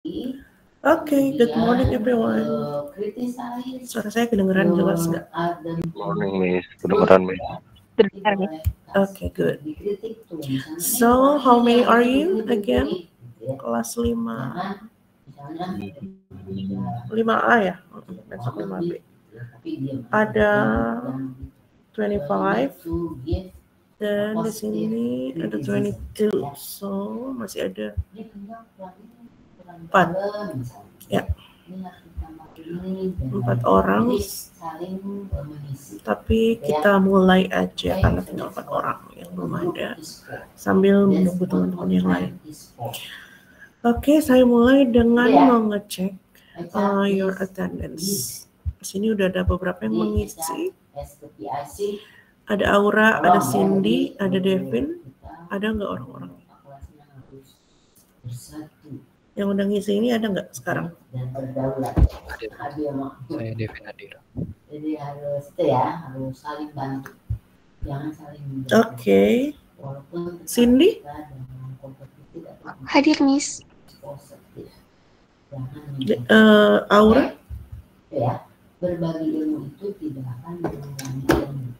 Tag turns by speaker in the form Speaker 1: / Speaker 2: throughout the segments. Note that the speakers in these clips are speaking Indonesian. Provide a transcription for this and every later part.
Speaker 1: Okay, good morning everyone. Suara saya kedengeran jelas nggak?
Speaker 2: Morning, Miss. Kedengeran, Miss.
Speaker 1: Okay, good. So, how many are you again? Kelas 5. 5A ya? Besok 5B. Ada 25 dan di sini ada 22. So, masih ada 4. Ya. 4 orang. Tapi kita mulai aja karena tinggal 4 orang yang belum ada. Sambil menunggu teman-teman yang lain. Oke, saya mulai dengan mengecek your attendance. Di sini udah ada beberapa yang mengisi. Ada Aura, ada Cindy, ada Devin. Ada nggak orang-orang yang udah ngisi ini, ada nggak sekarang?
Speaker 3: Saya Devin hadir.
Speaker 4: Jadi harus saling bantu. Jangan saling.
Speaker 1: Oke. Cindy?
Speaker 5: Hadir, Miss.
Speaker 1: Aura?
Speaker 4: Ya, berbagi ilmu itu tidak akan mengurangi ilmu.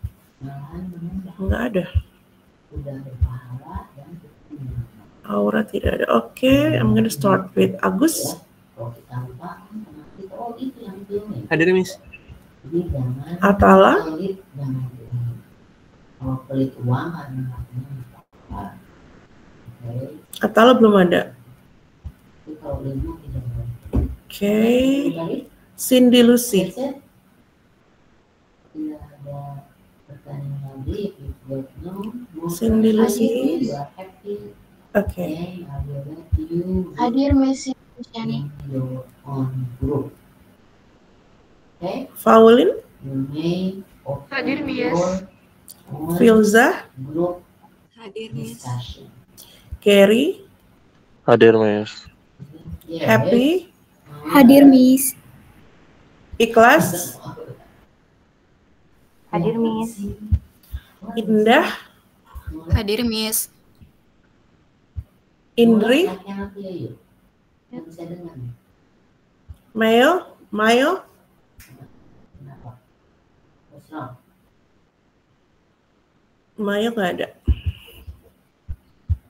Speaker 1: Nggak ada.
Speaker 4: Udah berpahala dan
Speaker 1: Aura tidak ada. Oke, I'm gonna start with Agus.
Speaker 3: Hadir, Miss.
Speaker 1: Atala? Atala belum ada. Oke. Cindy Lucy. Cindy Lucy. Oke.
Speaker 5: Hadir, Miss Yani.
Speaker 1: Faulin.
Speaker 5: Hadir, Miss.
Speaker 1: Filza.
Speaker 5: Hadir, Miss.
Speaker 1: Carrie.
Speaker 2: Hadir, Miss.
Speaker 1: Happy.
Speaker 5: Hadir, Miss.
Speaker 1: Ikhlas.
Speaker 5: Hadir, Miss.
Speaker 1: Indah.
Speaker 5: Hadir, Miss.
Speaker 1: Indri. Mayo. Mayo nggak ada.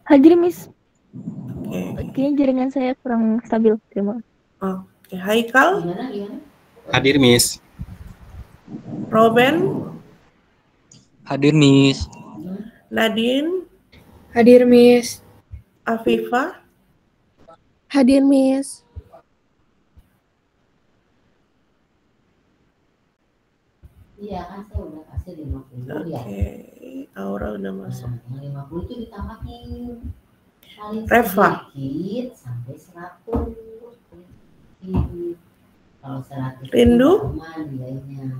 Speaker 6: Hadir, Miss.
Speaker 1: Oke.
Speaker 6: Kayaknya jaringan saya kurang stabil. Terima kasih.
Speaker 1: Oke. Haikal.
Speaker 3: Hadir, Miss.
Speaker 1: Robin.
Speaker 3: Hadir, Miss.
Speaker 1: Nadine.
Speaker 5: Hadir, Miss.
Speaker 1: Afifa.
Speaker 5: Hadir, Miss.
Speaker 4: Iya kan saya udah kasih 50 ya.
Speaker 1: Oke. Aura udah masuk.
Speaker 4: Nah, yang 50 itu ditambahin. Paling
Speaker 1: Reva.
Speaker 4: sedikit sampai 100. Kalau 100
Speaker 1: Rindu.
Speaker 4: aman nilainya.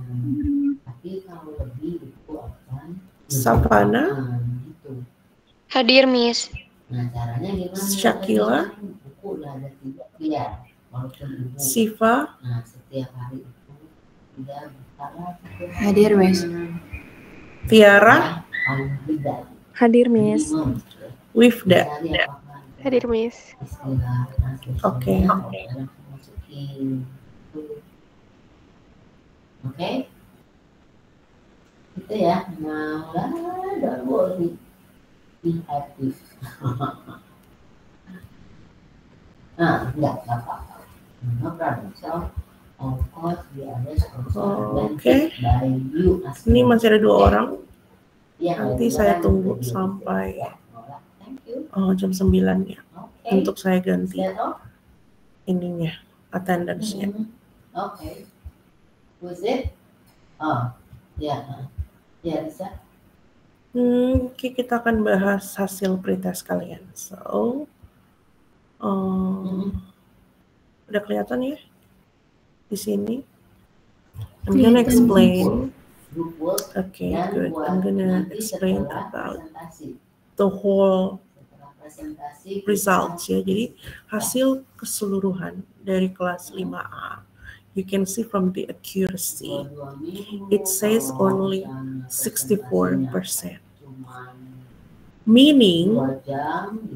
Speaker 4: Tapi kalau lebih itu akan
Speaker 1: Savana.
Speaker 4: gitu.
Speaker 5: Hadir, Miss.
Speaker 4: Nah, caranya gimana?
Speaker 1: Shakila.
Speaker 4: Buku udah ada 3 ya. Walaupun ibu.
Speaker 1: Siva.
Speaker 4: Nah, setiap hari itu tidak bersalah.
Speaker 5: Hadir, Miss.
Speaker 1: Tiara.
Speaker 5: Hadir, Miss.
Speaker 1: Wifda.
Speaker 5: Hadir, Miss.
Speaker 1: Oke.
Speaker 4: Oke. Itu ya. Nah, don't worry. Be active. Nah, enggak apa-apa. No problem. So, of course, the others also
Speaker 1: Oke.
Speaker 4: by you as
Speaker 1: Ini masih ada 2 orang.
Speaker 4: Ya,
Speaker 1: Nanti saya tunggu sampai jam 9 ya. Untuk saya ganti ininya, attendance-nya.
Speaker 4: Oke. Was it? Oh, ya. Ya, bisa.
Speaker 1: Oke, kita akan bahas hasil pretest kalian. So, udah kelihatan ya di sini. I'm gonna explain. Okay, good. I'm gonna explain about the whole results ya. Jadi hasil keseluruhan dari kelas 5A. You can see from the accuracy, it says only 64%. Meaning,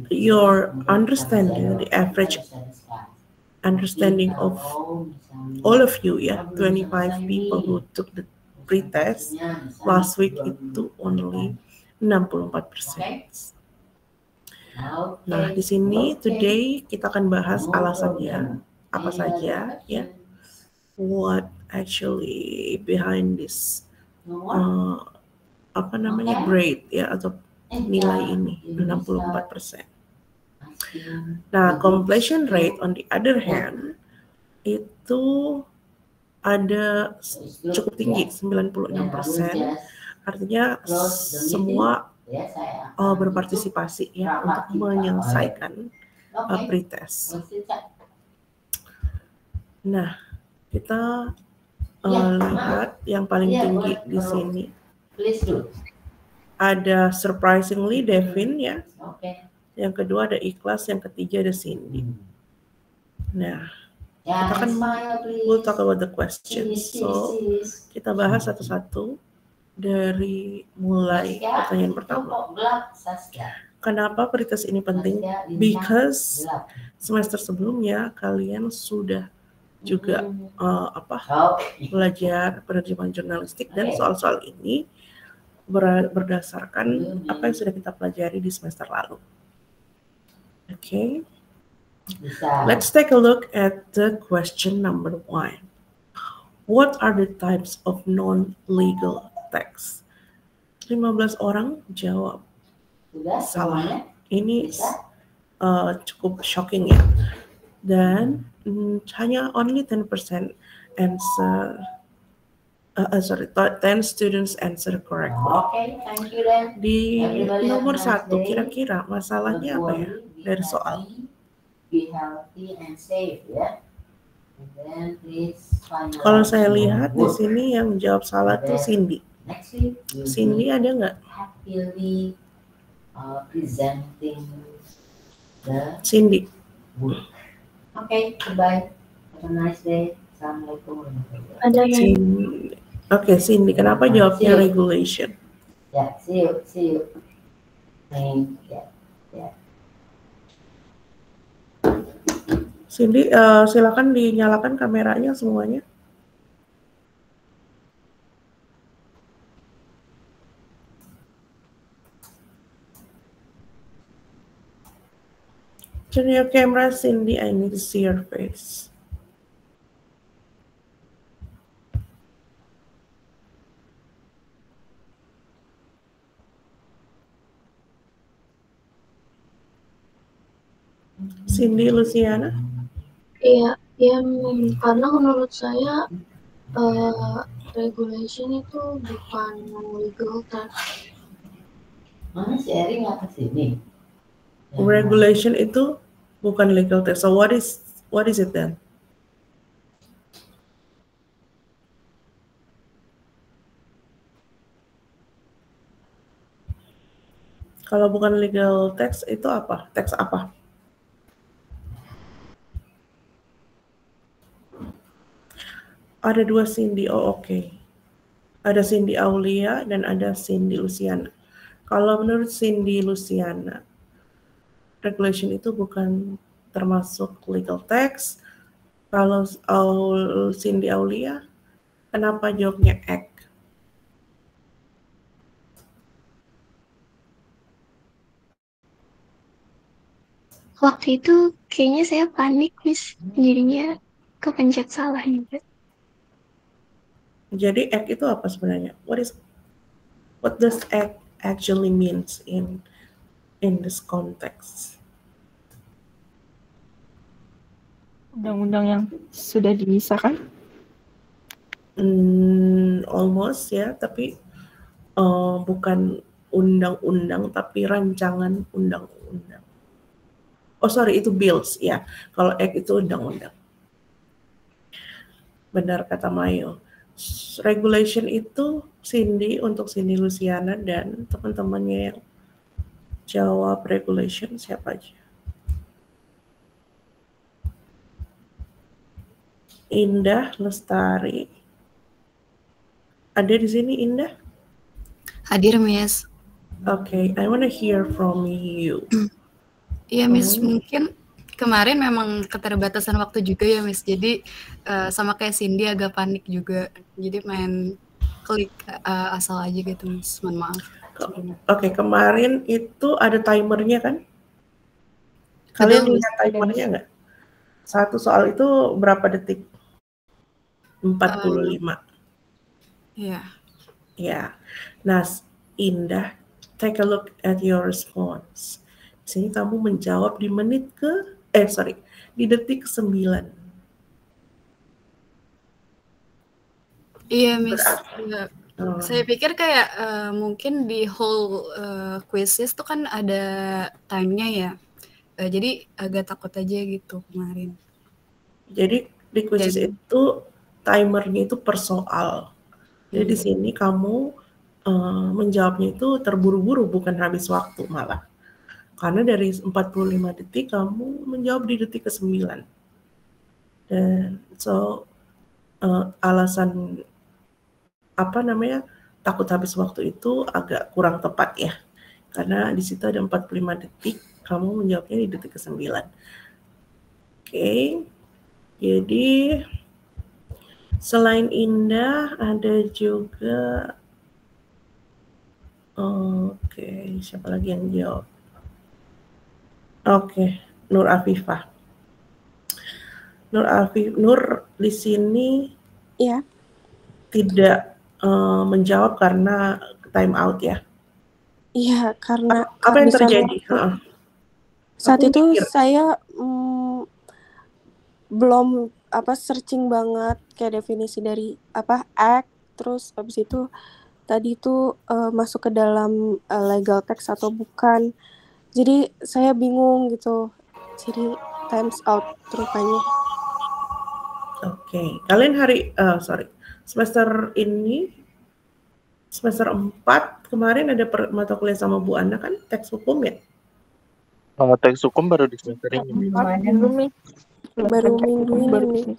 Speaker 1: your understanding the average understanding of all of you ya, 25 people who took the pretest last week itu only 64%. Nah, di sini today kita akan bahas alasannya apa saja ya. What actually behind this grade ya atau nilai ini 64%. Nah, completion rate on the other hand itu ada cukup tinggi 96%. Artinya semua berpartisipasi ya untuk menyelesaikan pretest. Nah, kita lihat yang paling tinggi di sini. Ada surprisingly Devin ya. Yang kedua ada Ikhlas, yang ketiga ada Cindy. Nah, kita kan we'll talk about the questions. So, kita bahas satu-satu dari mulai pertanyaan pertama. Kenapa pretest ini penting? Because semester sebelumnya kalian sudah juga belajar penerjemahan jurnalistik dan soal-soal ini berdasarkan apa yang sudah kita pelajari di semester lalu. Okay. Let's take a look at the question number 1. What are the types of non-legal text? 15 orang jawab salah. Ini cukup shocking ya. Dan hanya only 10% answer 10 students answer correctly.
Speaker 4: Thank you then.
Speaker 1: Di nomor 1 kira-kira masalahnya apa ya dari soal?
Speaker 4: Be healthy and safe ya. And then please
Speaker 1: Kalau saya lihat di sini yang jawab salah tuh Cindy.
Speaker 4: next week
Speaker 1: Cindy ada nggak?
Speaker 4: happily presenting the
Speaker 1: Cindy.
Speaker 4: book. Okay, goodbye. Have a nice day. Assalamualaikum warahmatullahi wabarakatuh.
Speaker 6: Ada
Speaker 1: Cindy. Oke, Cindy. Kenapa jawabnya regulation?
Speaker 4: Yeah, see you. Yeah.
Speaker 1: Cindy, silakan dinyalakan kameranya semuanya. Turn your camera, Cindy. I need to see your face. Cindy Luciana.
Speaker 5: Iya, karena menurut saya regulation itu bukan legal text.
Speaker 4: Mana si Eri nggak kesini?
Speaker 1: Regulation itu bukan legal text. So what is it then? Kalau bukan legal text itu apa? Teks apa? Ada 2 Cindy, oke. Ada Cindy Aulia dan ada Cindy Luciana. Kalau menurut Cindy Luciana, regulation itu bukan termasuk legal text. Kalau Cindy Aulia, kenapa jawabnya act?
Speaker 5: Waktu itu kayaknya saya panik, Miss. Jadinya kepencet salah juga.
Speaker 1: Jadi act itu apa sebenarnya? What does act actually means in this context?
Speaker 6: undang-undang yang sudah disahkan?
Speaker 1: Almost ya, tapi bukan undang-undang, tapi rancangan undang-undang. Oh sorry, itu bills ya. Kalau act itu undang-undang. Benar kata Mayo. Regulation itu Cindy untuk Cindy Luciana dan teman-temannya yang jawab regulation siapa aja? Indah Lestari. Ada di sini Indah?
Speaker 7: Hadir, Miss.
Speaker 1: Okay, I want to hear from you.
Speaker 7: Iya, Miss. Mungkin kemarin memang keterbatasan waktu juga ya, Miss. Jadi sama kayak Cindy agak panik juga. Jadi main klik asal aja gitu, Miss. Mohon maaf.
Speaker 1: Oke, kemarin itu ada timernya kan? Kalian
Speaker 7: Betul,
Speaker 1: lihat timernya nggak? Satu soal itu berapa detik? 45.
Speaker 7: Iya.
Speaker 1: Ya. Nah, Indah, take a look at your response. Di sini kamu menjawab di di detik 9.
Speaker 7: Iya, Miss. Saya pikir kayak mungkin di whole quizzes tuh kan ada time-nya ya. Jadi agak takut aja gitu kemarin.
Speaker 1: Jadi di quizzes itu timernya itu per soal. Jadi di sini kamu menjawabnya itu terburu-buru, bukan habis waktu malah. Karena dari 45 detik kamu menjawab di detik ke-9. Dan alasan takut habis waktu itu agak kurang tepat ya. Karena di situ ada 45 detik, kamu menjawabnya di detik ke-9. Oke. Jadi selain Indah ada juga siapa lagi yang jawab? Oke, Nur Afifah. Nur di sini
Speaker 8: Iya.
Speaker 1: Tidak menjawab karena time out ya.
Speaker 8: Iya, karena
Speaker 1: apa yang terjadi?
Speaker 8: Saat itu saya belum searching banget kayak definisi dari act, terus habis itu tadi itu masuk ke dalam legal text atau bukan. Jadi saya bingung gitu. Jadi times out rupanya.
Speaker 1: Oke. Kalian semester ini semester 4 kemarin ada mata kuliah sama Bu Ana kan, teks hukum ya?
Speaker 2: Teks hukum baru di semester ini.
Speaker 8: Baru minggu ini.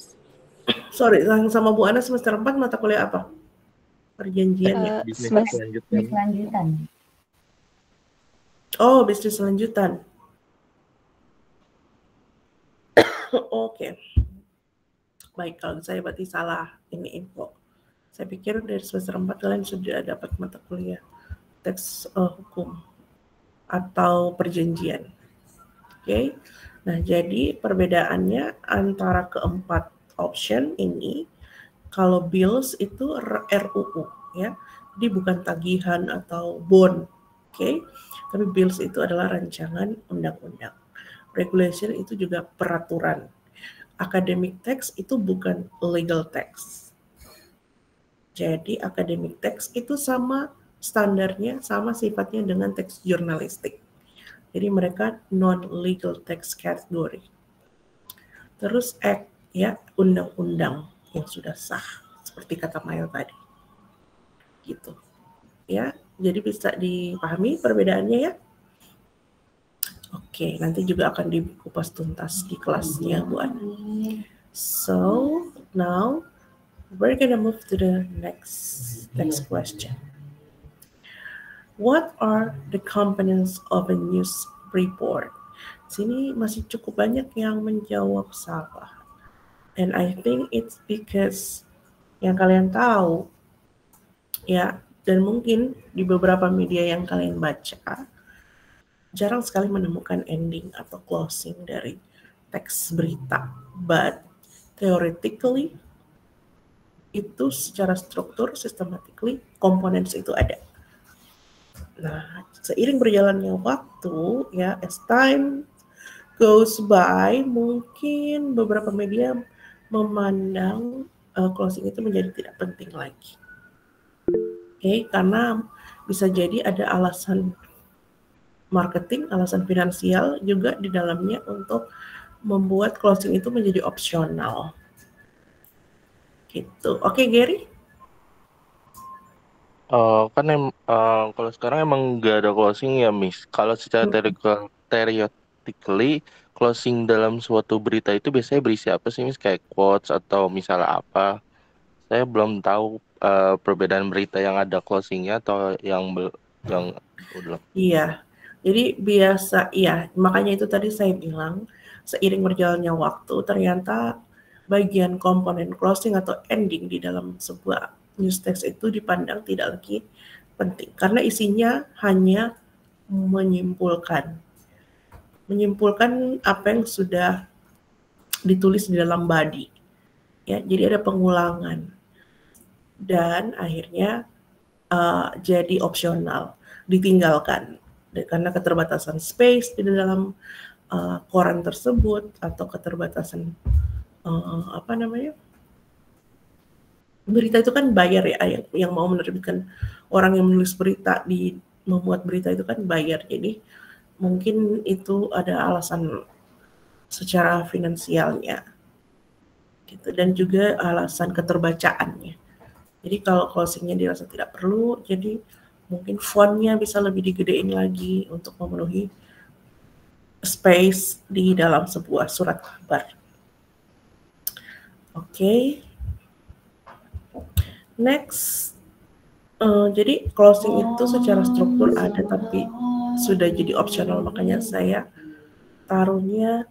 Speaker 1: Sorry, sama Bu Ana semester 4 mata kuliah apa? Perjanjian
Speaker 2: bisnis lanjutan.
Speaker 1: Oh, bisnis lanjutan. Oke. Baik, kalau saya berarti salah ini info. Saya pikir dari semester 4 kalian sudah dapat mata kuliah teks hukum atau perjanjian. Oke. Nah, jadi perbedaannya antara keempat option ini, kalau bills itu RUU ya. Jadi bukan tagihan atau bond. Oke. Tapi bills itu adalah rancangan undang-undang. Regulation itu juga peraturan. Academic text itu bukan legal text. Jadi academic text itu sama standarnya, sama sifatnya dengan teks jurnalistik. Jadi mereka non-legal text category. Terus act ya, undang-undang yang sudah sah, seperti kata Mail tadi. Gitu. Ya, jadi bisa dipahami perbedaannya ya. Oke, nanti juga akan dikupas tuntas di kelasnya, Bu Ana. So, now we're gonna move to the next question. What are the components of a news report? Sini masih cukup banyak yang menjawab salah. And I think it's because yang kalian tahu, ya, dan mungkin di beberapa media yang kalian baca, jarang sekali menemukan ending atau closing dari teks berita. But theoretically, itu secara struktur, systematically, components itu ada. Nah, seiring berjalannya waktu, ya, as time goes by, mungkin beberapa media memandang closing itu menjadi tidak penting lagi. Oke, karena bisa jadi ada alasan marketing, alasan finansial juga di dalamnya untuk membuat closing itu menjadi opsional. Gitu. Oke, Gary?
Speaker 2: Kalau sekarang emang nggak ada closing ya, Miss. Kalau secara theoretically, closing dalam suatu berita itu biasanya berisi apa sih, Miss? Kayak quotes atau misalnya apa? Saya belum tahu perbedaan berita yang ada closingnya atau yang udah.
Speaker 1: Iya. Jadi biasa, iya, makanya itu tadi saya bilang seiring berjalannya waktu ternyata bagian komponen closing atau ending di dalam sebuah news text itu dipandang tidak lagi penting karena isinya hanya menyimpulkan apa yang sudah ditulis di dalam body. Ya, jadi ada pengulangan dan akhirnya jadi opsional, ditinggalkan karena keterbatasan space di dalam koran tersebut atau keterbatasan berita itu kan bayar ya, yang mau menerbitkan orang yang menulis berita membuat berita itu kan bayar, jadi mungkin itu ada alasan secara finansialnya gitu dan juga alasan keterbacaannya. Jadi kalau closingnya dirasa tidak perlu, jadi mungkin fontnya bisa lebih digedein lagi untuk memenuhi space di dalam sebuah surat kabar. Oke. Next, jadi closing itu secara struktur ada tapi sudah jadi opsional, makanya saya taruhnya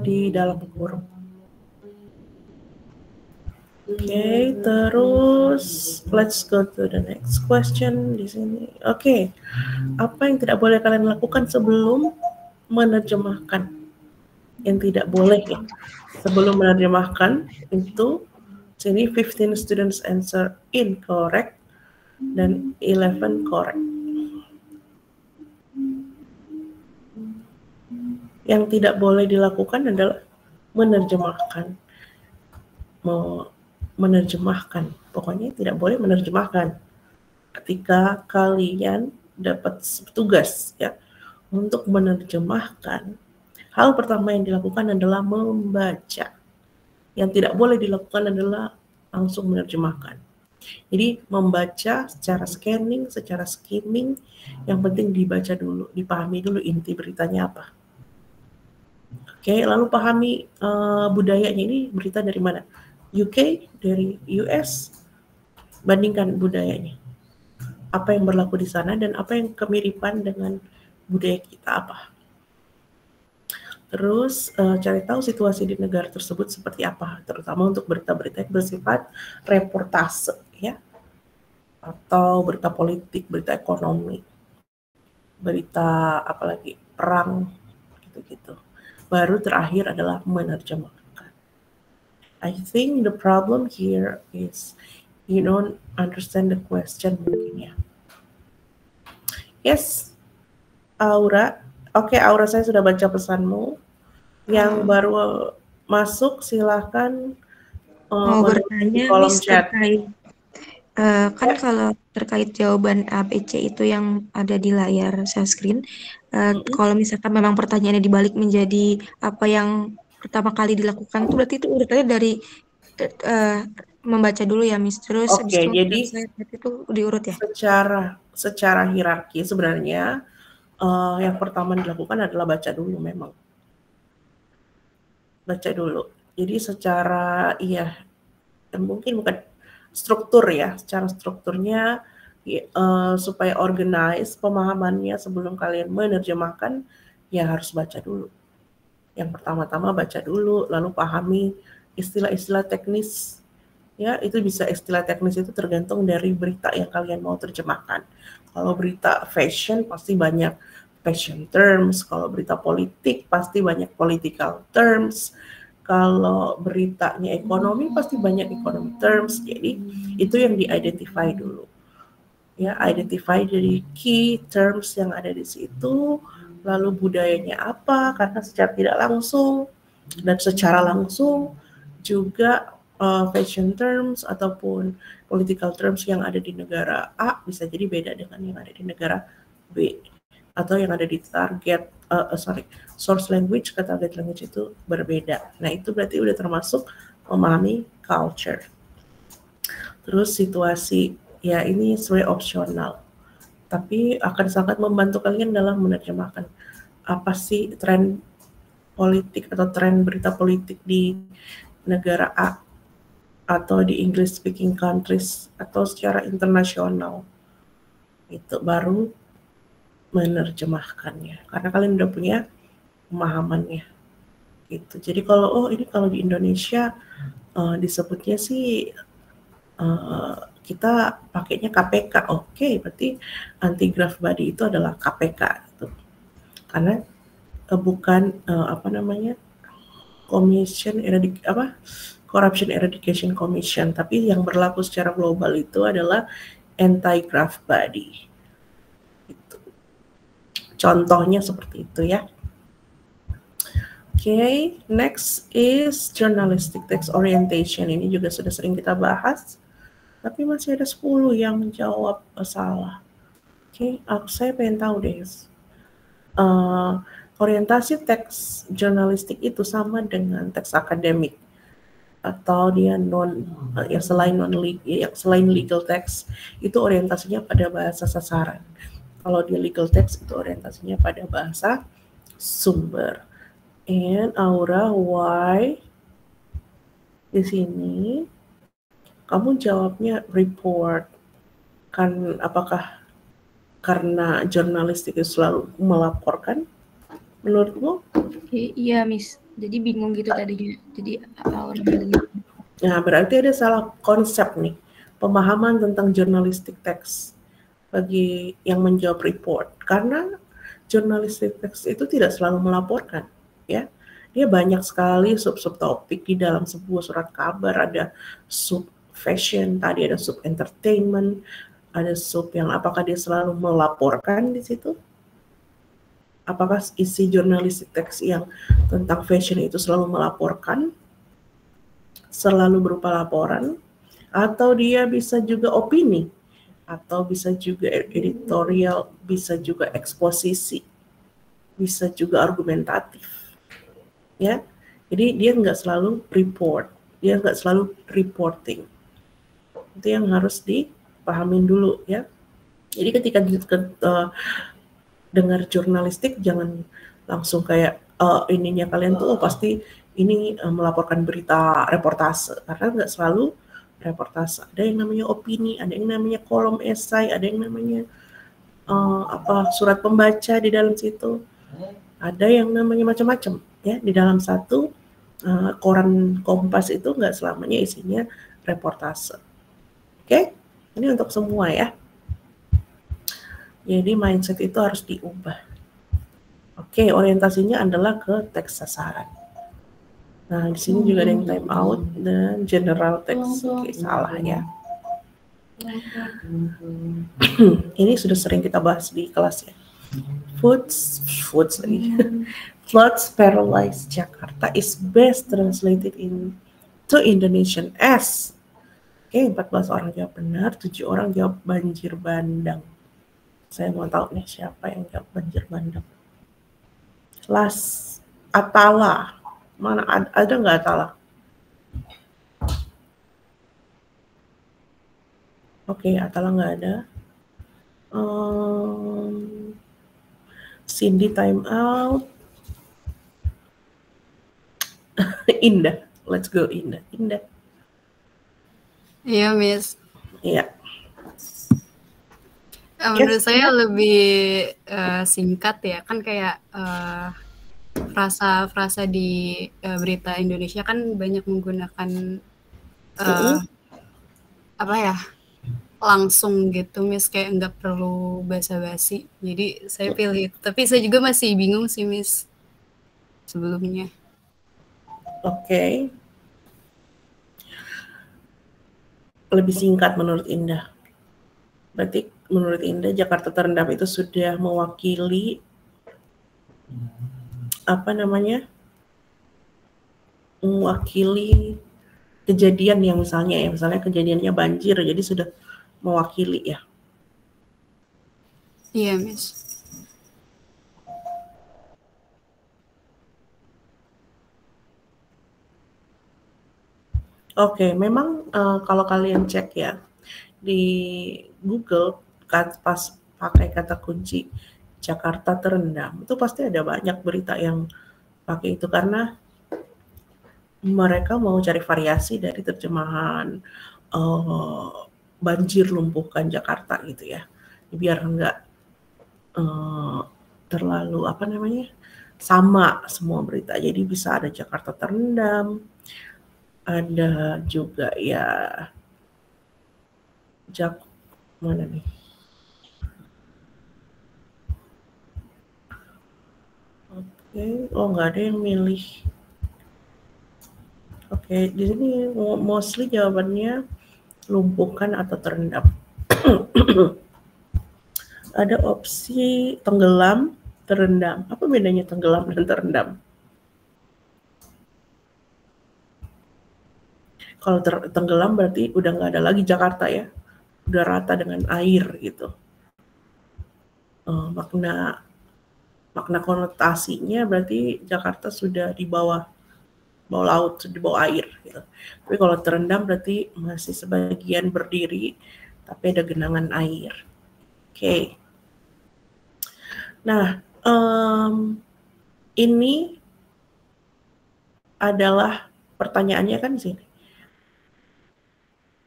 Speaker 1: di dalam huruf. Oke, terus let's go to the next question di sini. Oke, apa yang tidak boleh kalian lakukan sebelum menerjemahkan? Yang tidak boleh ya, sebelum menerjemahkan itu sini 15 students answer incorrect dan 11 correct. Yang tidak boleh dilakukan adalah menerjemahkan. Menerjemahkan, pokoknya tidak boleh menerjemahkan. Ketika kalian dapat tugas ya untuk menerjemahkan, hal pertama yang dilakukan adalah membaca. Yang tidak boleh dilakukan adalah langsung menerjemahkan. Jadi membaca secara scanning, secara skimming, yang penting dibaca dulu, dipahami dulu inti beritanya apa. Oke, lalu pahami budayanya, ini berita dari mana? UK, dari US, bandingkan budayanya. Apa yang berlaku di sana dan apa yang kemiripan dengan budaya kita apa. Terus cari tahu situasi di negara tersebut seperti apa, terutama untuk berita-berita yang bersifat reportase ya. Atau berita politik, berita ekonomi. Berita apalagi perang gitu-gitu. Baru terakhir adalah menerjemahkan. I think the problem here is you don't understand the question mungkin ya. Yes, Aura. Oke, Aura, saya sudah baca pesanmu. Yang baru masuk silahkan
Speaker 9: mau bertanya
Speaker 1: kolom
Speaker 9: Miss
Speaker 1: chat.
Speaker 9: Terkait kan kalau terkait jawaban ABC itu yang ada di layar share screen, kalau misalkan memang pertanyaannya dibalik menjadi apa yang pertama kali dilakukan itu berarti itu urutannya dari membaca dulu ya Miss, terus
Speaker 1: Oke, jadi
Speaker 9: itu diurut ya?
Speaker 1: Secara hierarki sebenarnya yang pertama dilakukan adalah baca dulu memang. Baca dulu. Jadi secara mungkin bukan struktur ya, secara strukturnya supaya organize pemahamannya sebelum kalian menerjemahkan ya harus baca dulu. Yang pertama-tama baca dulu, lalu pahami istilah-istilah teknis. Ya, itu bisa istilah teknis itu tergantung dari berita yang kalian mau terjemahkan. Kalau berita fashion pasti banyak fashion terms, kalau berita politik pasti banyak political terms, kalau beritanya ekonomi pasti banyak economic terms. Jadi itu yang di-identify dulu. Ya, identify dari key terms yang ada di situ, lalu budayanya apa, karena secara tidak langsung dan secara langsung juga fashion terms ataupun political terms yang ada di negara A bisa jadi beda dengan yang ada di negara B, atau yang ada di source language ke target language itu berbeda. Nah, itu berarti udah termasuk memahami culture. Terus situasi, ya ini sesuai opsional, tapi akan sangat membantu kalian dalam menerjemahkan apa sih tren politik atau tren berita politik di negara A atau di English speaking countries atau secara internasional. Itu baru menerjemahkannya karena kalian udah punya pemahamannya. gitu. Jadi kalau kalau di Indonesia disebutnya sih kita pakainya KPK. Oke, berarti anti graft body itu adalah KPK gitu. Karena bukan Corruption Eradication Commission, tapi yang berlaku secara global itu adalah anti graft body. Gitu. Contohnya seperti itu ya. Okay, next is journalistic text orientation. Ini juga sudah sering kita bahas, tapi masih ada 10 yang menjawab salah. Oke, saya pengen tahu deh. Orientasi teks jurnalistik itu sama dengan teks akademik atau dia selain legal text itu orientasinya pada bahasa sasaran. Kalau dia legal text itu orientasinya pada bahasa sumber. And Aura, why di sini kamu jawabnya report? Kan apakah karena jurnalistik itu selalu melaporkan? Menurutmu?
Speaker 10: Iya, Miss. Jadi bingung gitu tadinya. Jadi orang bilang gitu.
Speaker 1: Nah, berarti ada salah konsep nih. Pemahaman tentang jurnalistik teks bagi yang menjawab report. Karena jurnalistik teks itu tidak selalu melaporkan, ya. Dia banyak sekali sub-sub topik di dalam sebuah surat kabar. Ada sub fashion, tadi ada sub entertainment, ada sub yang apakah dia selalu melaporkan di situ? Apakah isi jurnalistik teks yang tentang fashion itu selalu melaporkan, selalu berupa laporan, atau dia bisa juga opini, atau bisa juga editorial, bisa juga eksposisi, bisa juga argumentatif, ya. Jadi dia nggak selalu report, dia nggak selalu reporting. Itu yang harus dipahamin dulu, ya. Jadi ketika dengar jurnalistik jangan langsung kayak ininya kalian tuh pasti ini melaporkan berita reportase, karena nggak selalu reportase. Ada yang namanya opini, ada yang namanya kolom esai, ada yang namanya surat pembaca di dalam situ, ada yang namanya macam-macam ya. Di dalam satu koran Kompas itu nggak selamanya isinya reportase. Oke, ini untuk semua ya. Jadi mindset itu harus diubah. Oke, orientasinya adalah ke teks sasaran. Nah, di sini juga ada yang time out dan general text. Oke, salah ya. Ini sudah sering kita bahas di kelas ya. Floods paralyzed Jakarta is best translated into Indonesian as. Oke, 14 orang jawab benar, 7 orang jawab banjir bandang. Saya mau tahu nih siapa yang jawab banjir bandang. Atala. Mana ada nggak Atala? Oke, Atala nggak ada. Cindy time out. Indah. Let's go Indah. Indah.
Speaker 7: Iya, Miss.
Speaker 1: Iya.
Speaker 7: Menurut saya lebih singkat ya, kan kayak frasa-frasa di berita Indonesia kan banyak menggunakan langsung gitu, Miss, kayak nggak perlu basa-basi. Jadi saya pilih itu. Tapi saya juga masih bingung sih, Miss, sebelumnya.
Speaker 1: Oke. Lebih singkat menurut Indah. Berarti menurut Indah Jakarta Terendam itu sudah mewakili mewakili kejadian yang misalnya kejadiannya banjir, jadi sudah mewakili ya.
Speaker 7: Iya, Miss.
Speaker 1: Oke, memang kalau kalian cek ya di Google pas pakai kata kunci Jakarta Terendam itu pasti ada banyak berita yang pakai itu, karena mereka mau cari variasi dari terjemahan banjir lumpuhkan Jakarta gitu ya, biar enggak terlalu sama semua berita. Jadi bisa ada Jakarta terendam, ada juga ya mana nih? Oke, oh nggak ada yang milih. Oke, di sini mostly jawabannya lumpuhkan atau terendam. Ada opsi tenggelam, terendam. Apa bedanya tenggelam dan terendam? Kalau tenggelam berarti udah nggak ada lagi Jakarta ya, udah rata dengan air gitu. Makna konotasinya berarti Jakarta sudah di bawah laut, di bawah air gitu. Tapi kalau terendam berarti masih sebagian berdiri tapi ada genangan air. Oke. Nah, ini adalah pertanyaannya kan di sini.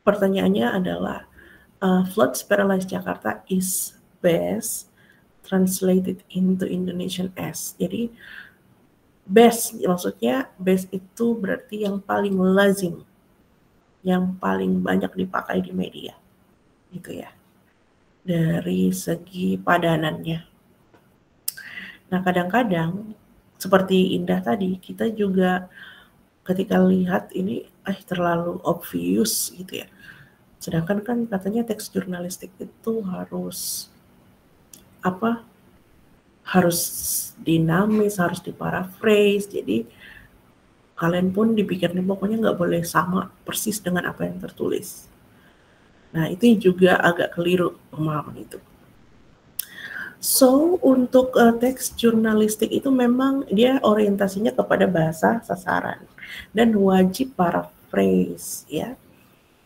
Speaker 1: Pertanyaannya adalah floods paralyzed Jakarta is best translated into Indonesian as. Jadi best, maksudnya best itu berarti yang paling lazim, yang paling banyak dipakai di media, gitu ya, dari segi padanannya. Nah kadang-kadang seperti Indah tadi, kita juga ketika lihat ini terlalu obvious gitu ya. Sedangkan kan katanya teks jurnalistik itu harus harus dinamis, harus diparaphrase. Jadi kalian pun dipikirnya pokoknya nggak boleh sama persis dengan apa yang tertulis. Nah itu juga agak keliru pemahaman itu. So untuk teks jurnalistik itu memang dia orientasinya kepada bahasa sasaran dan wajib paraphrase ya.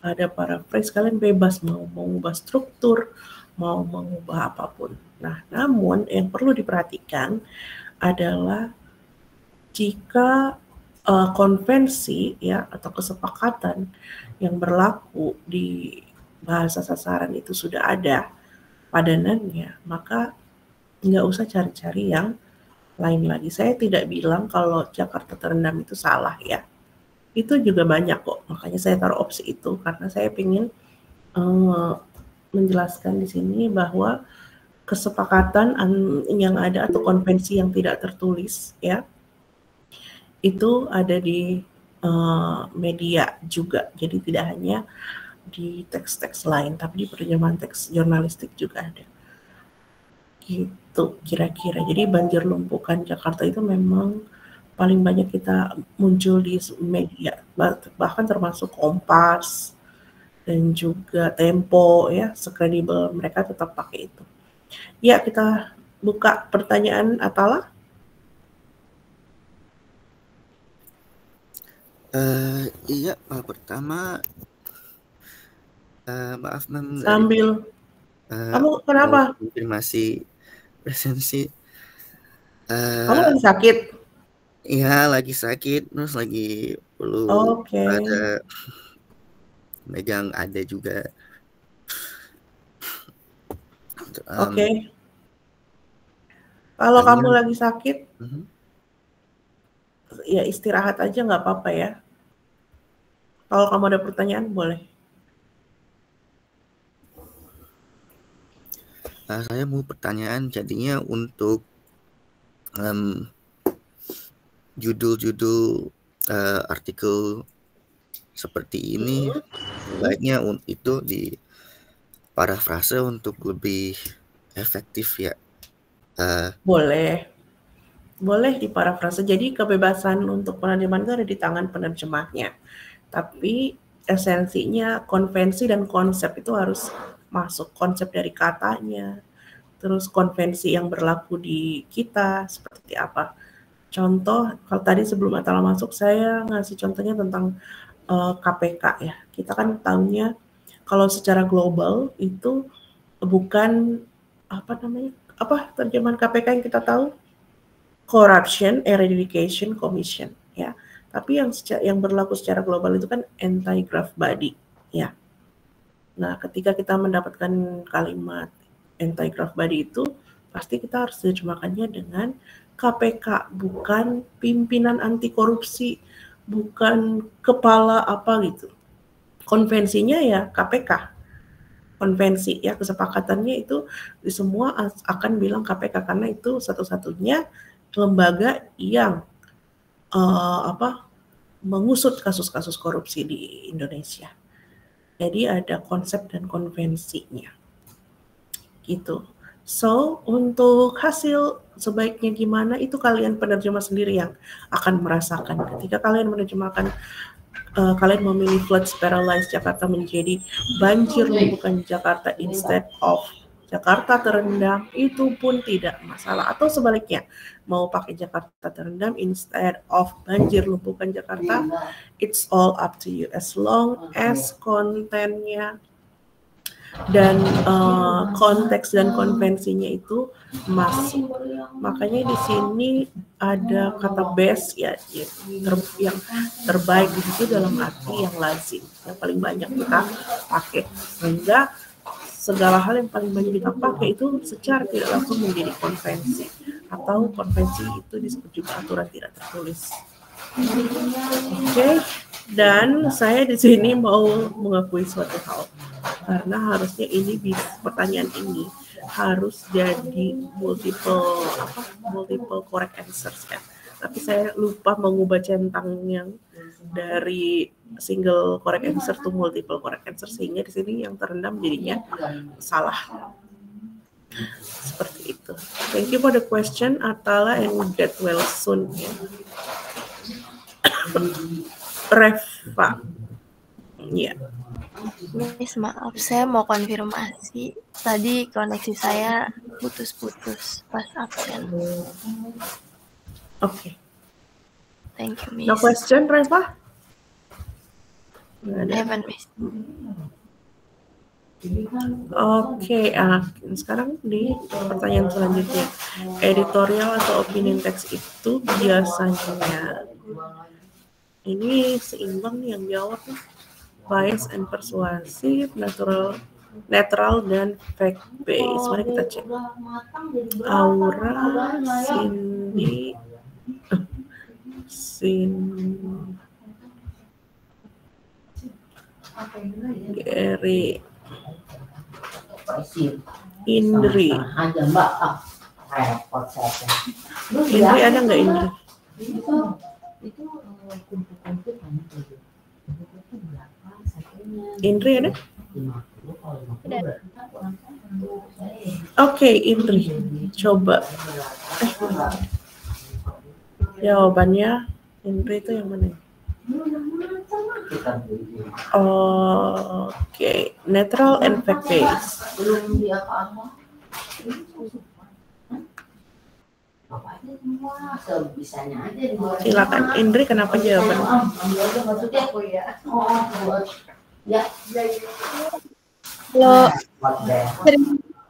Speaker 1: Ada paraphrase, kalian bebas mau mengubah struktur, mau mengubah apapun. Nah, namun yang perlu diperhatikan adalah jika konvensi ya atau kesepakatan yang berlaku di bahasa sasaran itu sudah ada padanannya, maka nggak usah cari-cari yang lain lagi. Saya tidak bilang kalau Jakarta terendam itu salah ya. Itu juga banyak kok, makanya saya taruh opsi itu karena saya ingin menjelaskan di sini bahwa kesepakatan yang ada atau konvensi yang tidak tertulis ya itu ada di media juga, jadi tidak hanya di teks-teks lain tapi di penerjemahan teks jurnalistik juga ada gitu kira-kira. Jadi banjir lumpuhkan Jakarta itu memang paling banyak kita muncul di media, bahkan termasuk Kompas dan juga Tempo ya, sekredibel mereka tetap pakai itu. Ya, kita buka pertanyaan Atala.
Speaker 11: Iya, pertama maaf Mam
Speaker 1: sambil kamu kenapa?
Speaker 11: Konfirmasi presensi.
Speaker 1: Kamu lagi sakit?
Speaker 11: Iya, lagi sakit, terus lagi perlu ada megang ada juga.
Speaker 1: Oke. Kalau kamu lagi sakit, ya istirahat aja nggak apa-apa ya. Kalau kamu ada pertanyaan boleh.
Speaker 11: Saya mau pertanyaan jadinya untuk judul-judul artikel seperti ini baiknya itu di parafrase untuk lebih efektif ya.
Speaker 1: Boleh diparafrase. Jadi kebebasan untuk penerjemahan itu ada di tangan penerjemahnya. Tapi esensinya konvensi dan konsep itu harus masuk, konsep dari katanya, terus konvensi yang berlaku di kita seperti apa. Contoh, kalau tadi sebelum Atala masuk, saya ngasih contohnya tentang KPK ya. Kita kan tahunya kalau secara global itu bukan apa terjemahan KPK yang kita tahu? Corruption Eradication Commission ya. Tapi yang berlaku secara global itu kan anti-graft body ya. Nah, ketika kita mendapatkan kalimat anti-graft body itu pasti kita harus terjemahkannya dengan KPK, bukan pimpinan anti korupsi, bukan kepala apa gitu. Konvensinya ya KPK. Konvensi ya, kesepakatannya itu di semua akan bilang KPK karena itu satu-satunya lembaga yang mengusut kasus-kasus korupsi di Indonesia. Jadi ada konsep dan konvensinya. Gitu. So, untuk hasil sebaiknya gimana itu kalian penerjemah sendiri yang akan merasakan. Ketika kalian menerjemahkan, kalian memilih floods paralyzed Jakarta menjadi banjir lumpuhkan Jakarta instead of Jakarta terendam, itu pun tidak masalah. Atau sebaliknya, mau pakai Jakarta terendam instead of banjir lumpuhkan Jakarta, it's all up to you. As long as kontennya dan konteks dan konvensinya itu masuk. Makanya di sini ada kata best ya, yang terbaik di situ dalam arti yang lazim, yang paling banyak kita pakai, sehingga segala hal yang paling banyak kita pakai itu secara tidak langsung menjadi konvensi, atau konvensi itu disebut juga aturan tidak tertulis. Oke. Dan saya di sini mau mengakui suatu hal, karena harusnya ini pertanyaan ini harus jadi multiple correct answers kan. Tapi saya lupa mengubah centang yang dari single correct answer to multiple correct answer, sehingga di sini yang terendam jadinya salah. Seperti itu. Thank you for the question, Atala, and get well soon. Reva. Ya.
Speaker 12: Miss, maaf, saya mau konfirmasi. Tadi koneksi saya putus-putus pas absen.
Speaker 1: Oke.
Speaker 12: Thank you, Miss.
Speaker 1: No question, Reva?
Speaker 12: Haven't, Miss.
Speaker 1: Oke, sekarang di pertanyaan selanjutnya. Editorial atau opinion text itu biasanya ini seimbang nih yang jawab nih. Bias and persuasive, netral dan fact based. Mari kita cek. Aura, Cindy, Gary, Indri. Indri ada nggak Indri? Indri ada? Oke, Indri. Coba. Jawabannya Indri itu yang mana? Oke, netral and fact based. Silakan Indri, kenapa jawaban?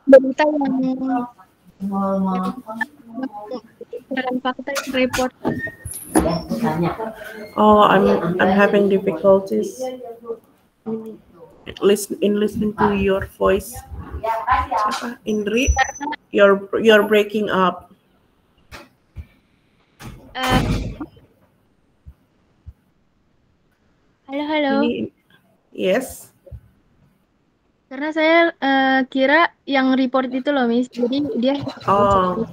Speaker 10: Kalau berita yang fakta report.
Speaker 1: Oh, I'm having difficulties listening to your voice. Siapa? Indri, you're breaking up.
Speaker 10: Halo.
Speaker 1: Yes.
Speaker 10: Karena saya kira yang report itu loh, Miss. Jadi dia.
Speaker 1: Oh.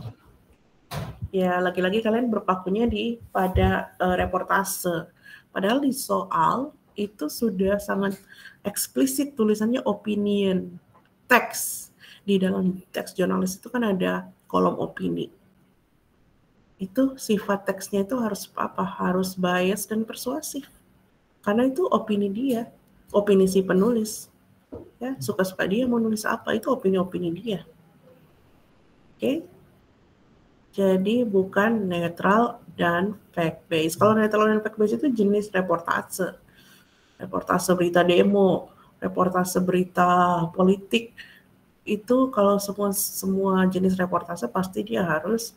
Speaker 1: Ya, lagi-lagi kalian berpakunya pada reportase. Padahal di soal itu sudah sangat eksplisit tulisannya opinion text. Di dalam teks jurnalis itu kan ada kolom opini. Itu sifat teksnya itu harus apa? Harus bias dan persuasif. Karena itu opini dia, opini si penulis. Ya, suka-suka dia mau nulis apa, itu opini-opini dia. Oke. Jadi bukan netral dan fact based. Kalau netral dan fact based itu jenis reportase. Reportase berita demo, reportase berita politik. Itu kalau semua jenis reportase pasti dia harus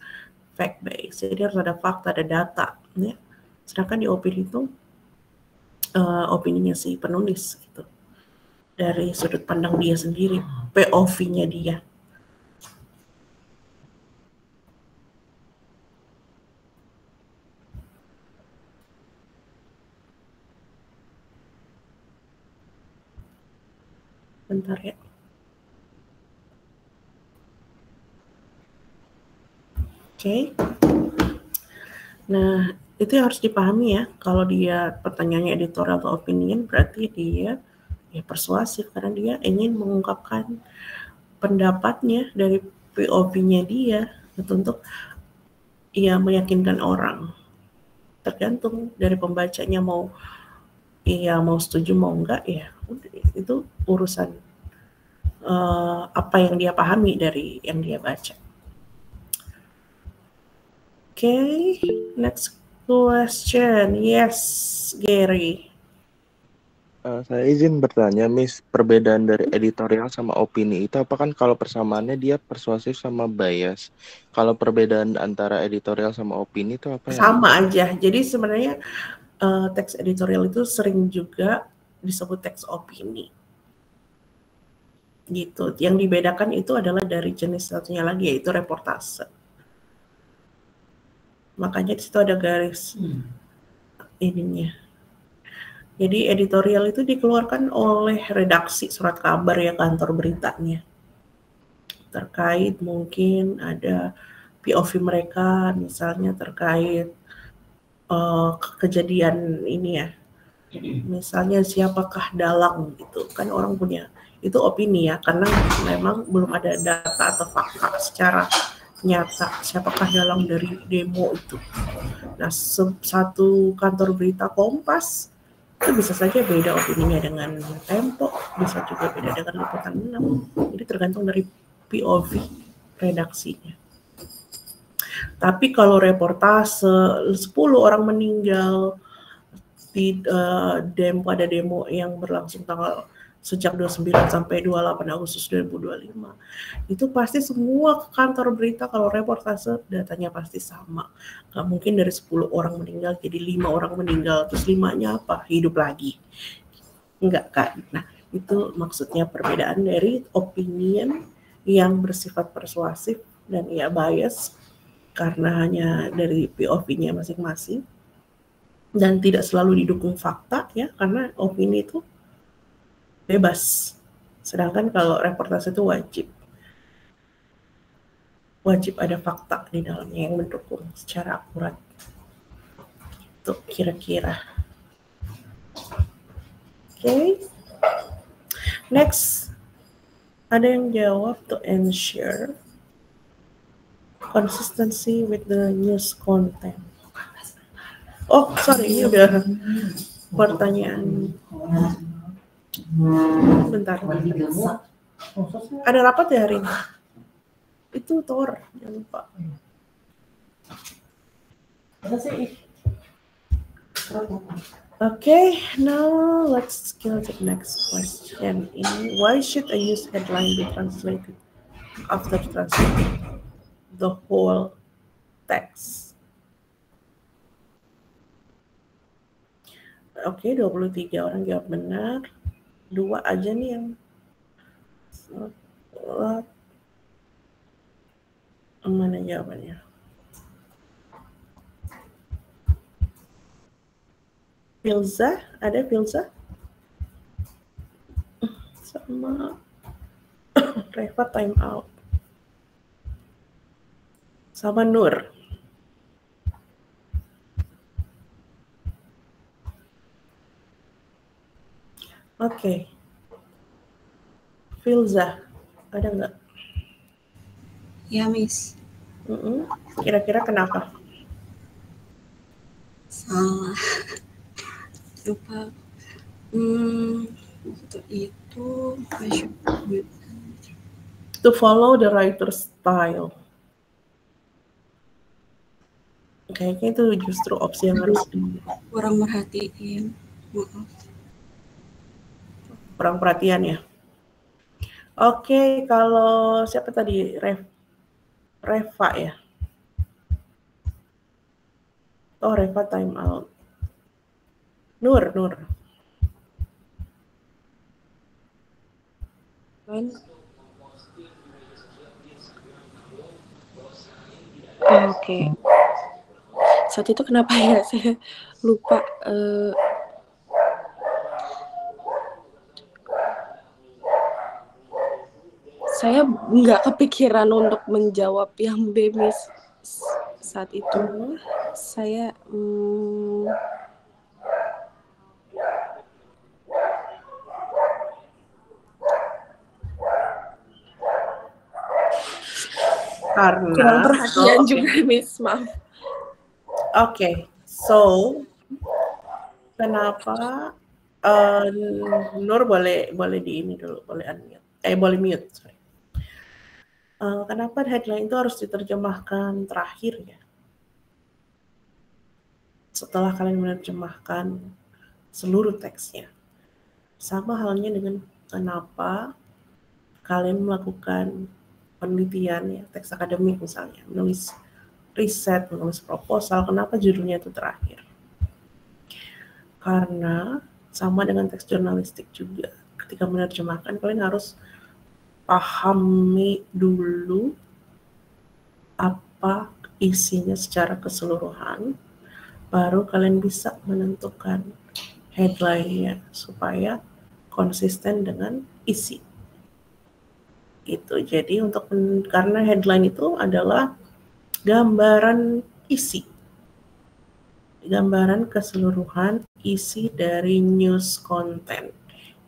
Speaker 1: fact based. Jadi harus ada fakta, ada data, ya. Sedangkan di opini itu opininya si penulis gitu. Dari sudut pandang dia sendiri, POV-nya dia. Bentar ya. Oke. Nah, itu yang harus dipahami ya. Kalau dia pertanyaannya editorial atau opinion, berarti dia ya persuasif karena dia ingin mengungkapkan pendapatnya dari POV-nya dia untuk ya meyakinkan orang. Tergantung dari pembacanya mau setuju mau enggak ya. Itu urusan apa yang dia pahami dari yang dia baca. Okay, next question. Yes, Gary.
Speaker 2: Saya izin bertanya, Miss, perbedaan dari editorial sama opini itu apa kan kalau persamaannya dia persuasif sama bias. Kalau perbedaan antara editorial sama opini itu apa ya?
Speaker 1: Sama aja. Jadi sebenarnya teks editorial itu sering juga disebut teks opini. Gitu. Yang dibedakan itu adalah dari jenis satunya lagi yaitu reportase. Makanya di situ ada garis ininya. Jadi editorial itu dikeluarkan oleh redaksi surat kabar ya kantor beritanya. Terkait mungkin ada POV mereka misalnya terkait kejadian ini ya. Misalnya siapakah dalang gitu. Kan orang punya itu opini ya karena memang belum ada data atau fakta secara nyata siapakah dalang dari demo itu. Nah, satu kantor berita Kompas itu bisa saja beda opininya dengan Tempo, bisa juga beda dengan Liputan 6. Jadi tergantung dari POV redaksinya. Tapi kalau reportase 10 orang meninggal di pada demo yang berlangsung sejak 29 sampai 28 Agustus 2025. Itu pasti semua kantor berita kalau reportase datanya pasti sama. Gak mungkin dari 10 orang meninggal jadi 5 orang meninggal terus 5-nya apa? Hidup lagi. Enggak kan? Nah, itu maksudnya perbedaan dari opinion yang bersifat persuasif dan ya bias karena hanya dari POV-nya masing-masing dan tidak selalu didukung fakta ya karena opini itu bebas. Sedangkan kalau reportase itu wajib ada fakta di dalamnya yang mendukung secara akurat. Itu kira-kira. Okay. Next, ada yang jawab to ensure consistency with the news content. Oh, sorry, ini udah pertanyaan. Bentar. Ada rapat ya hari ini? Itu Thor, jangan lupa. Okay, now let's go to the next question. Why should a news headline be translated after translating the whole text? Oke, 23 orang jawab benar. 2 aja nih yang mana jawabannya? Filza, ada Filza? Sama Reva time out. Sama Nur. Oke. Filza, ada nggak?
Speaker 7: Ya, Miss.
Speaker 1: Kira-kira kenapa?
Speaker 7: Salah. Lupa. Untuk itu, I should
Speaker 1: to follow the writer's style. Kayaknya itu justru opsi yang harus
Speaker 7: kurang merhatiin. Maaf.
Speaker 1: Kurang perhatian ya. Oke, kalau siapa tadi? Reva ya? Oh, Reva time out. Nur.
Speaker 8: Oke. Saat itu kenapa ya saya lupa saya nggak kepikiran untuk menjawab yang B, Miss. Saat itu saya
Speaker 1: karena
Speaker 8: kurang perhatian juga, Miss, maaf.
Speaker 1: Oke, so kenapa Nur boleh di ini dulu, boleh unmute, boleh mute, sorry. Kenapa headline itu harus diterjemahkan terakhir ya? Setelah kalian menerjemahkan seluruh teksnya. Sama halnya dengan kenapa kalian melakukan penelitian ya, teks akademik misalnya, menulis riset, menulis proposal, kenapa judulnya itu terakhir? Karena sama dengan teks jurnalistik juga, ketika menerjemahkan kalian harus pahami dulu apa isinya secara keseluruhan, baru kalian bisa menentukan headline-nya supaya konsisten dengan isi. Gitu. Jadi karena headline itu adalah gambaran isi, gambaran keseluruhan isi dari news content.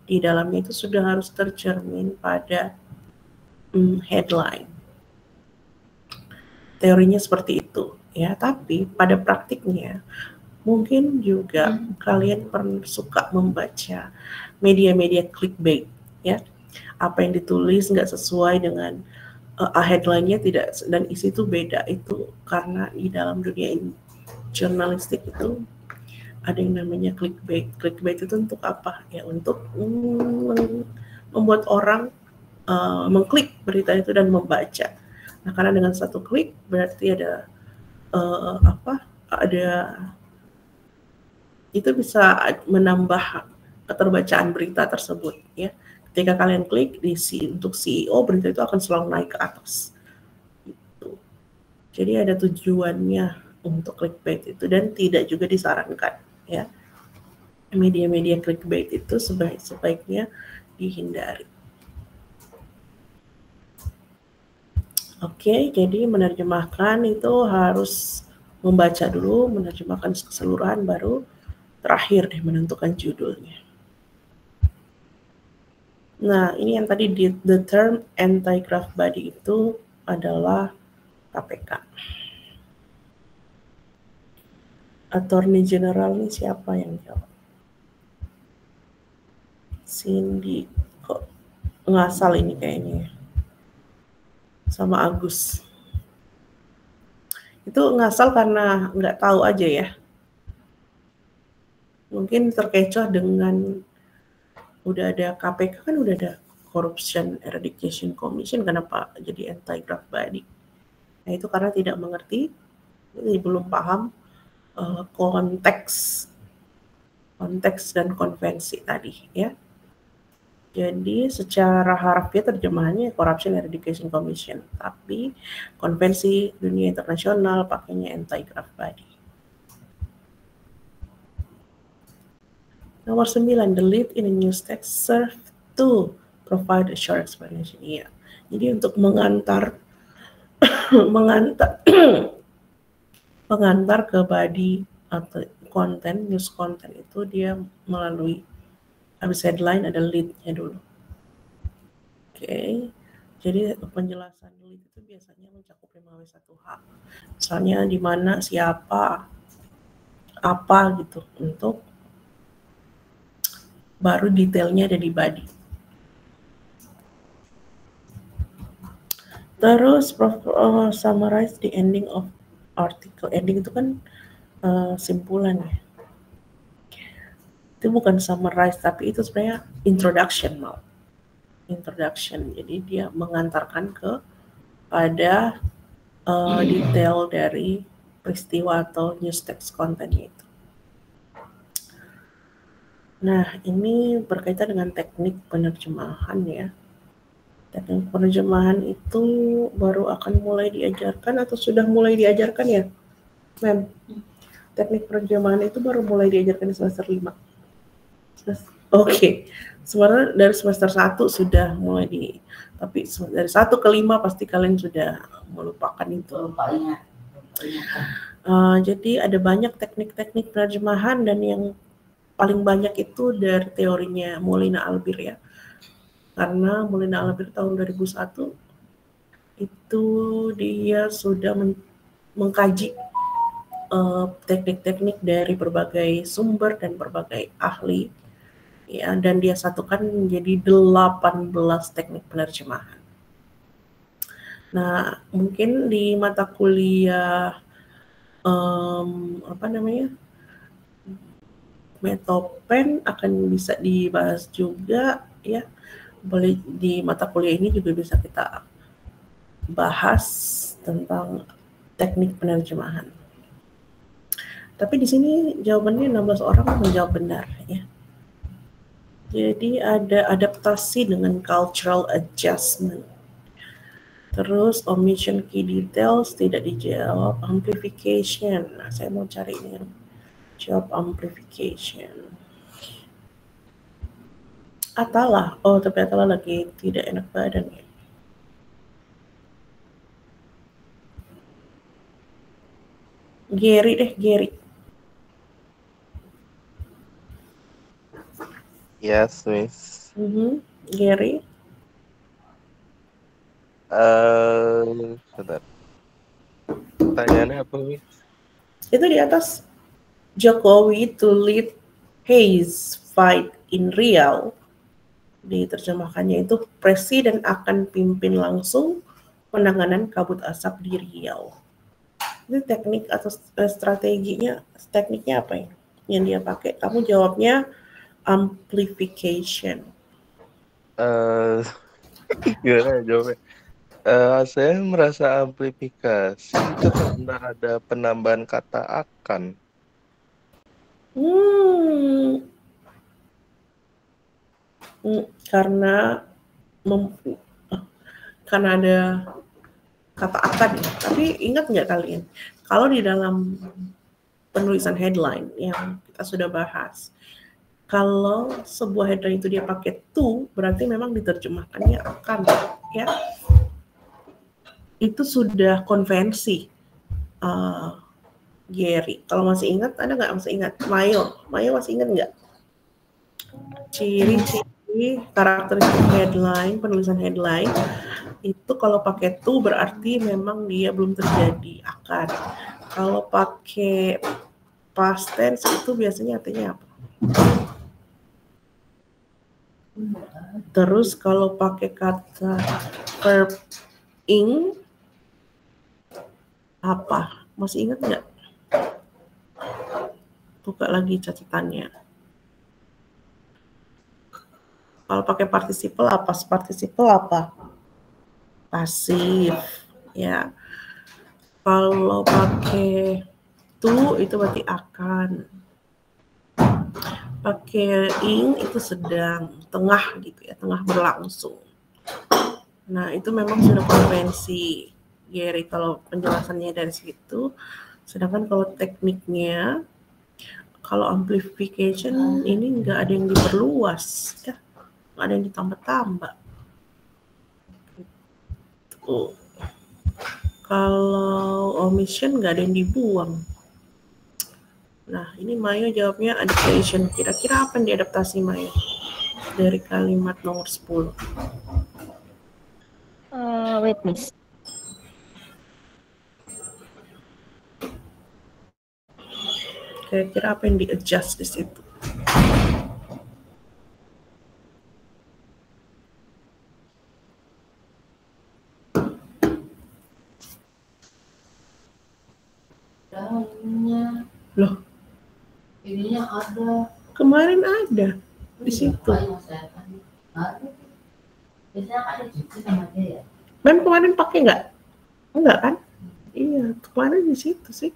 Speaker 1: Di dalamnya itu sudah harus tercermin pada headline. Teorinya seperti itu ya, tapi pada praktiknya mungkin juga kalian suka membaca media-media clickbait ya. Apa yang ditulis nggak sesuai dengan headline-nya tidak, dan isi itu beda. Itu karena di dalam dunia jurnalistik itu ada yang namanya clickbait. Clickbait itu untuk apa? Ya untuk membuat orang mengklik berita itu dan membaca. Nah, karena dengan satu klik berarti ada itu bisa menambah keterbacaan berita tersebut ya. Ketika kalian klik untuk CEO, berita itu akan selalu naik ke atas. Gitu. Jadi ada tujuannya untuk clickbait itu, dan tidak juga disarankan ya. Media-media clickbait itu sebaiknya dihindari. Oke, jadi menerjemahkan itu harus membaca dulu, menerjemahkan keseluruhan, baru terakhir menentukan judulnya. Nah, ini yang tadi the term anti-graft body itu adalah KPK. Attorney General ini siapa yang jawab? Cindy, kok ngasal ini kayaknya. Sama Agus. Itu ngasal karena nggak tahu aja ya. Mungkin terkecoh dengan udah ada KPK, kan udah ada Corruption Eradication Commission, kenapa jadi anti-graft body? Nah itu karena tidak mengerti, belum paham konteks dan konvensi tadi ya. Jadi secara harfiah terjemahannya Corruption Eradication Commission, tapi konvensi dunia internasional pakainya anti-graft body. Nomor 9, the lead in a news text serve to provide a short explanation. Iya. Jadi untuk mengantar ke body atau konten, news content itu dia melalui habis headline ada lead-nya dulu. Oke. Jadi penjelasan lead itu biasanya mencakup 5W1H. Misalnya di mana, siapa, apa gitu, untuk baru detailnya ada di body. Terus summarize the ending of article. Ending itu kan simpulan ya. Itu bukan summarize, tapi itu sebenarnya introduction malah. Introduction. Jadi dia mengantarkan pada detail dari peristiwa atau news text kontennya itu. Nah, ini berkaitan dengan teknik penerjemahan ya. Teknik penerjemahan itu baru akan mulai diajarkan atau sudah mulai diajarkan ya, Mem? Teknik penerjemahan itu baru mulai diajarkan di semester 5. Oke. Sebenarnya dari semester 1 sudah mulai tapi dari 1 ke 5 pasti kalian sudah melupakan itu. Jadi ada banyak teknik-teknik penerjemahan dan yang paling banyak itu dari teorinya Molina Albir ya. Karena Molina Albir tahun 2001 itu dia sudah mengkaji teknik-teknik dari berbagai sumber dan berbagai ahli ya, dan dia satukan menjadi 18 teknik penerjemahan. Nah, mungkin di mata kuliah Metopen akan bisa dibahas juga ya. Boleh di mata kuliah ini juga bisa kita bahas tentang teknik penerjemahan. Tapi di sini jawabannya 16 orang menjawab benar ya. Jadi ada adaptasi dengan cultural adjustment. Terus omission key details tidak dijawab. Amplification. Nah, saya mau cari ini. Jawab amplification. Atala. Oh, tapi Atala lagi tidak enak badan ya. Gary deh, Gary.
Speaker 2: Yes, Miss.
Speaker 1: Gary.
Speaker 2: Sebentar. Pertanyaannya apa, Miss?
Speaker 1: Itu di atas. Jokowi to lead Hayes fight in Riau. Diterjemahkannya itu presiden akan pimpin langsung penanganan kabut asap di Riau. Itu teknik atau strateginya, tekniknya apa ya yang dia pakai? Kamu jawabnya amplification.
Speaker 2: Gimana jawabnya? Saya merasa amplifikasi itu karena ada penambahan kata akan.
Speaker 1: Karena ada kata akan ya. Tapi ingat nggak kalian, kalau di dalam penulisan headline yang kita sudah bahas, kalau sebuah headline itu dia pakai to, berarti memang diterjemahkannya akan ya. Itu sudah konvensi. Gary, kalau masih ingat, ada nggak masih ingat? Mayo masih ingat nggak? Ciri-ciri karakteristik headline, penulisan headline itu kalau pakai to berarti memang dia belum terjadi akan. Kalau pakai past tense itu biasanya artinya apa? Terus kalau pakai kata verb ing apa? Masih ingat nggak? Buka lagi catatannya. Kalau pakai participle apa? Participle apa? Pasif. Ya. Kalau pakai to itu berarti akan. Pakai ing itu sedang, tengah gitu ya, tengah berlangsung. Nah, itu memang sudah konvensi Gary kalau penjelasannya dari situ. Sedangkan kalau tekniknya, kalau amplification ini nggak ada yang diperluas, ya, nggak ada yang ditambah-tambah. Gitu. Kalau omission nggak ada yang dibuang. Nah, ini Mayo jawabnya adaptation. Kira-kira apa yang diadaptasi Mayo dari kalimat nomor 10?
Speaker 6: Wait, Miss.
Speaker 1: Kira-kira apa yang di-adjust di situ? Loh,
Speaker 4: ininya ada.
Speaker 1: Kemarin ada di situ.
Speaker 4: Biasanya kan ada cuci sama dia ya.
Speaker 1: Mem kemarin pakai nggak? Enggak kan? Iya, kemarin di situ sih.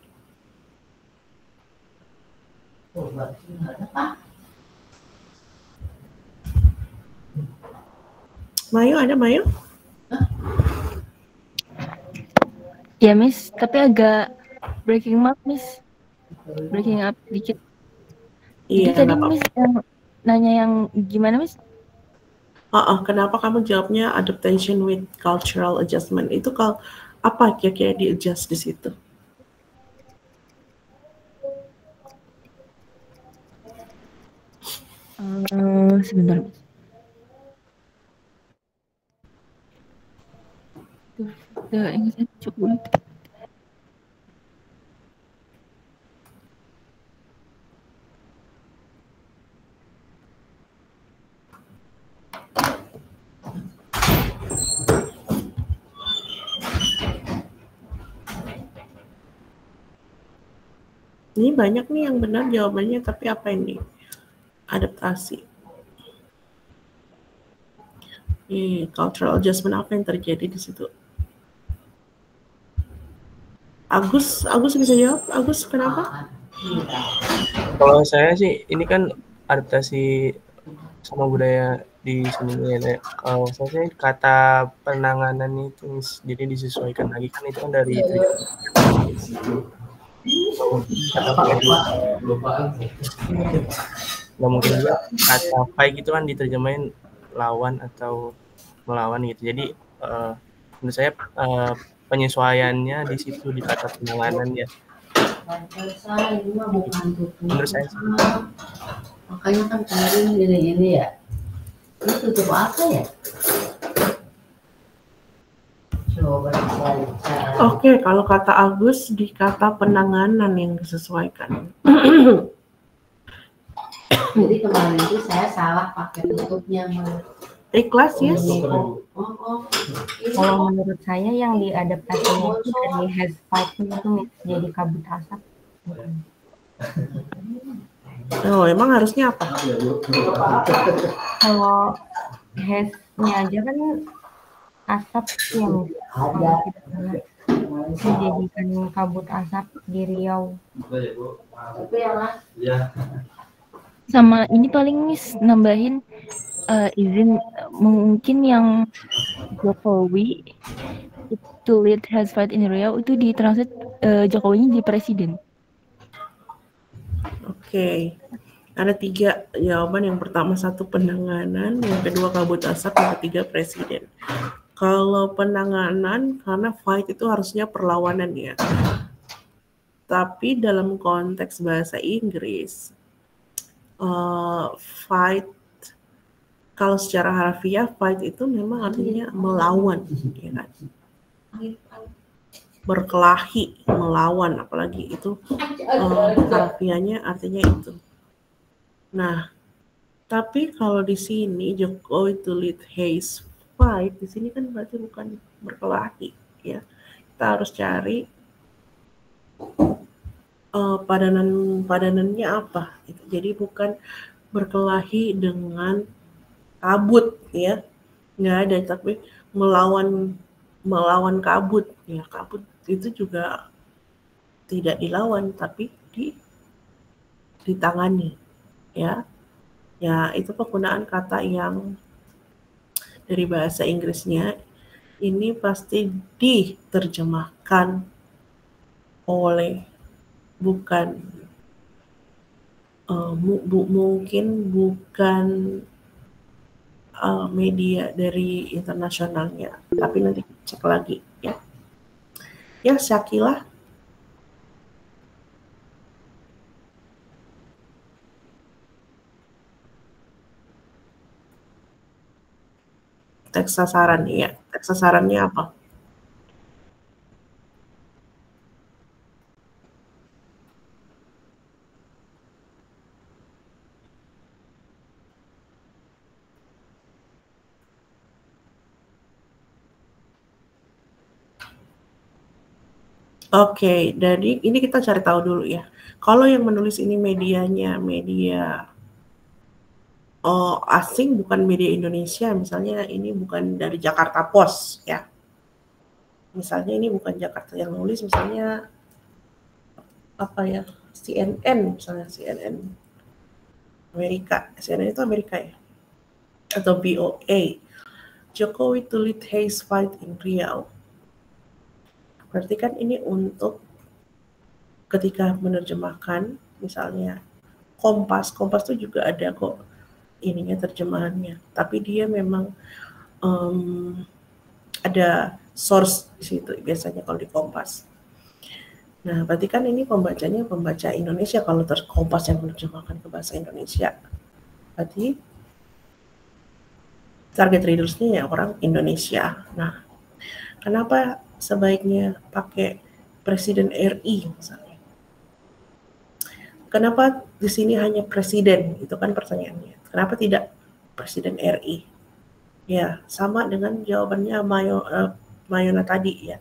Speaker 4: Oh, berarti nggak ada Pak.
Speaker 1: Mayo ada Mayo?
Speaker 6: Ya, Miss, tapi agak breaking up, Miss. Breaking up dikit.
Speaker 1: Iya,
Speaker 6: Jadi tadi
Speaker 1: kenapa?
Speaker 6: Miss yang nanya yang gimana, Miss?
Speaker 1: Kenapa kamu jawabnya adaptation with cultural adjustment? Itu apa kira-kira di adjust di situ?
Speaker 6: Sebentar. Ini saya coba.
Speaker 1: Ini banyak nih yang benar jawabannya, tapi apa ini? Adaptasi. Cultural adjustment, apa yang terjadi di situ? Agus bisa jawab? Agus, kenapa?
Speaker 3: Kalau saya sih, ini kan adaptasi sama budaya di sini ya. Kalau saya sih kata penanganan itu, jadi disesuaikan lagi kan itu kan dari nggak mungkin juga kata fight gitu kan diterjemahin lawan atau melawan gitu. Jadi menurut saya penyesuaiannya di situ di kata penanganan ya. Menurut saya sih.
Speaker 4: Makanya kan kemarin gini ya. Ini tutup apa ya?
Speaker 1: Oke, kalau kata Agus di kata penanganan yang disesuaikan.
Speaker 4: Jadi kemarin itu saya salah pakai tutupnya.
Speaker 1: Ikhlas ya?
Speaker 13: Kalau menurut saya yang diadaptasinya itu dari has fight itu jadi kabut asap.
Speaker 1: Oh, emang harusnya apa?
Speaker 13: Kalau has-nya aja kan asap yang dijadikan kabut asap di Riau.
Speaker 6: Sama ini paling Miss nambahin izin mungkin yang Jokowi to lead has fight in Riau itu ditranslate Jokowinya di presiden.
Speaker 1: Oke. Ada 3 jawaban. Yang pertama 1 penanganan, yang kedua kabut asap, yang ketiga presiden. Kalau penanganan, karena fight itu harusnya perlawanan ya. Tapi dalam konteks bahasa Inggris, fight, kalau secara harfiah, fight itu memang artinya melawan, ya kan? Berkelahi, melawan, apalagi itu harfiahnya artinya itu. Nah, tapi kalau di sini Jokowi to lead his fight, di sini kan berarti bukan berkelahi, ya. Kita harus cari padanannya apa. Jadi bukan berkelahi dengan kabut, ya, nggak ada, tapi melawan kabut, ya. Kabut itu juga tidak dilawan, tapi ditangani, ya. Ya, itu penggunaan kata yang dari bahasa Inggrisnya ini pasti diterjemahkan oleh bukan mungkin bukan media dari internasionalnya, tapi nanti cek lagi ya. Ya, Syakila. Teks sasaran ya. Teks sasarannya apa? Oke, jadi ini kita cari tahu dulu ya. Kalau yang menulis ini medianya media asing, bukan media Indonesia, misalnya ini bukan dari Jakarta Post ya. Misalnya ini bukan Jakarta yang nulis, misalnya apa ya, CNN, misalnya CNN Amerika, CNN itu Amerika ya, atau VOA, Jokowi to lead his fight in Riau. Berarti kan ini untuk ketika menerjemahkan, misalnya Kompas itu juga ada kok ininya terjemahannya, tapi dia memang ada source di situ biasanya kalau di Kompas. Nah, berarti kan ini pembacanya pembaca Indonesia kalau Kompas yang menerjemahkan ke bahasa Indonesia. Berarti target readers-nya ya orang Indonesia. Nah, kenapa sebaiknya pakai Presiden RI misalnya? Kenapa di sini hanya presiden? Itu kan pertanyaannya. Kenapa tidak Presiden RI? Ya, sama dengan jawabannya Mayona tadi ya.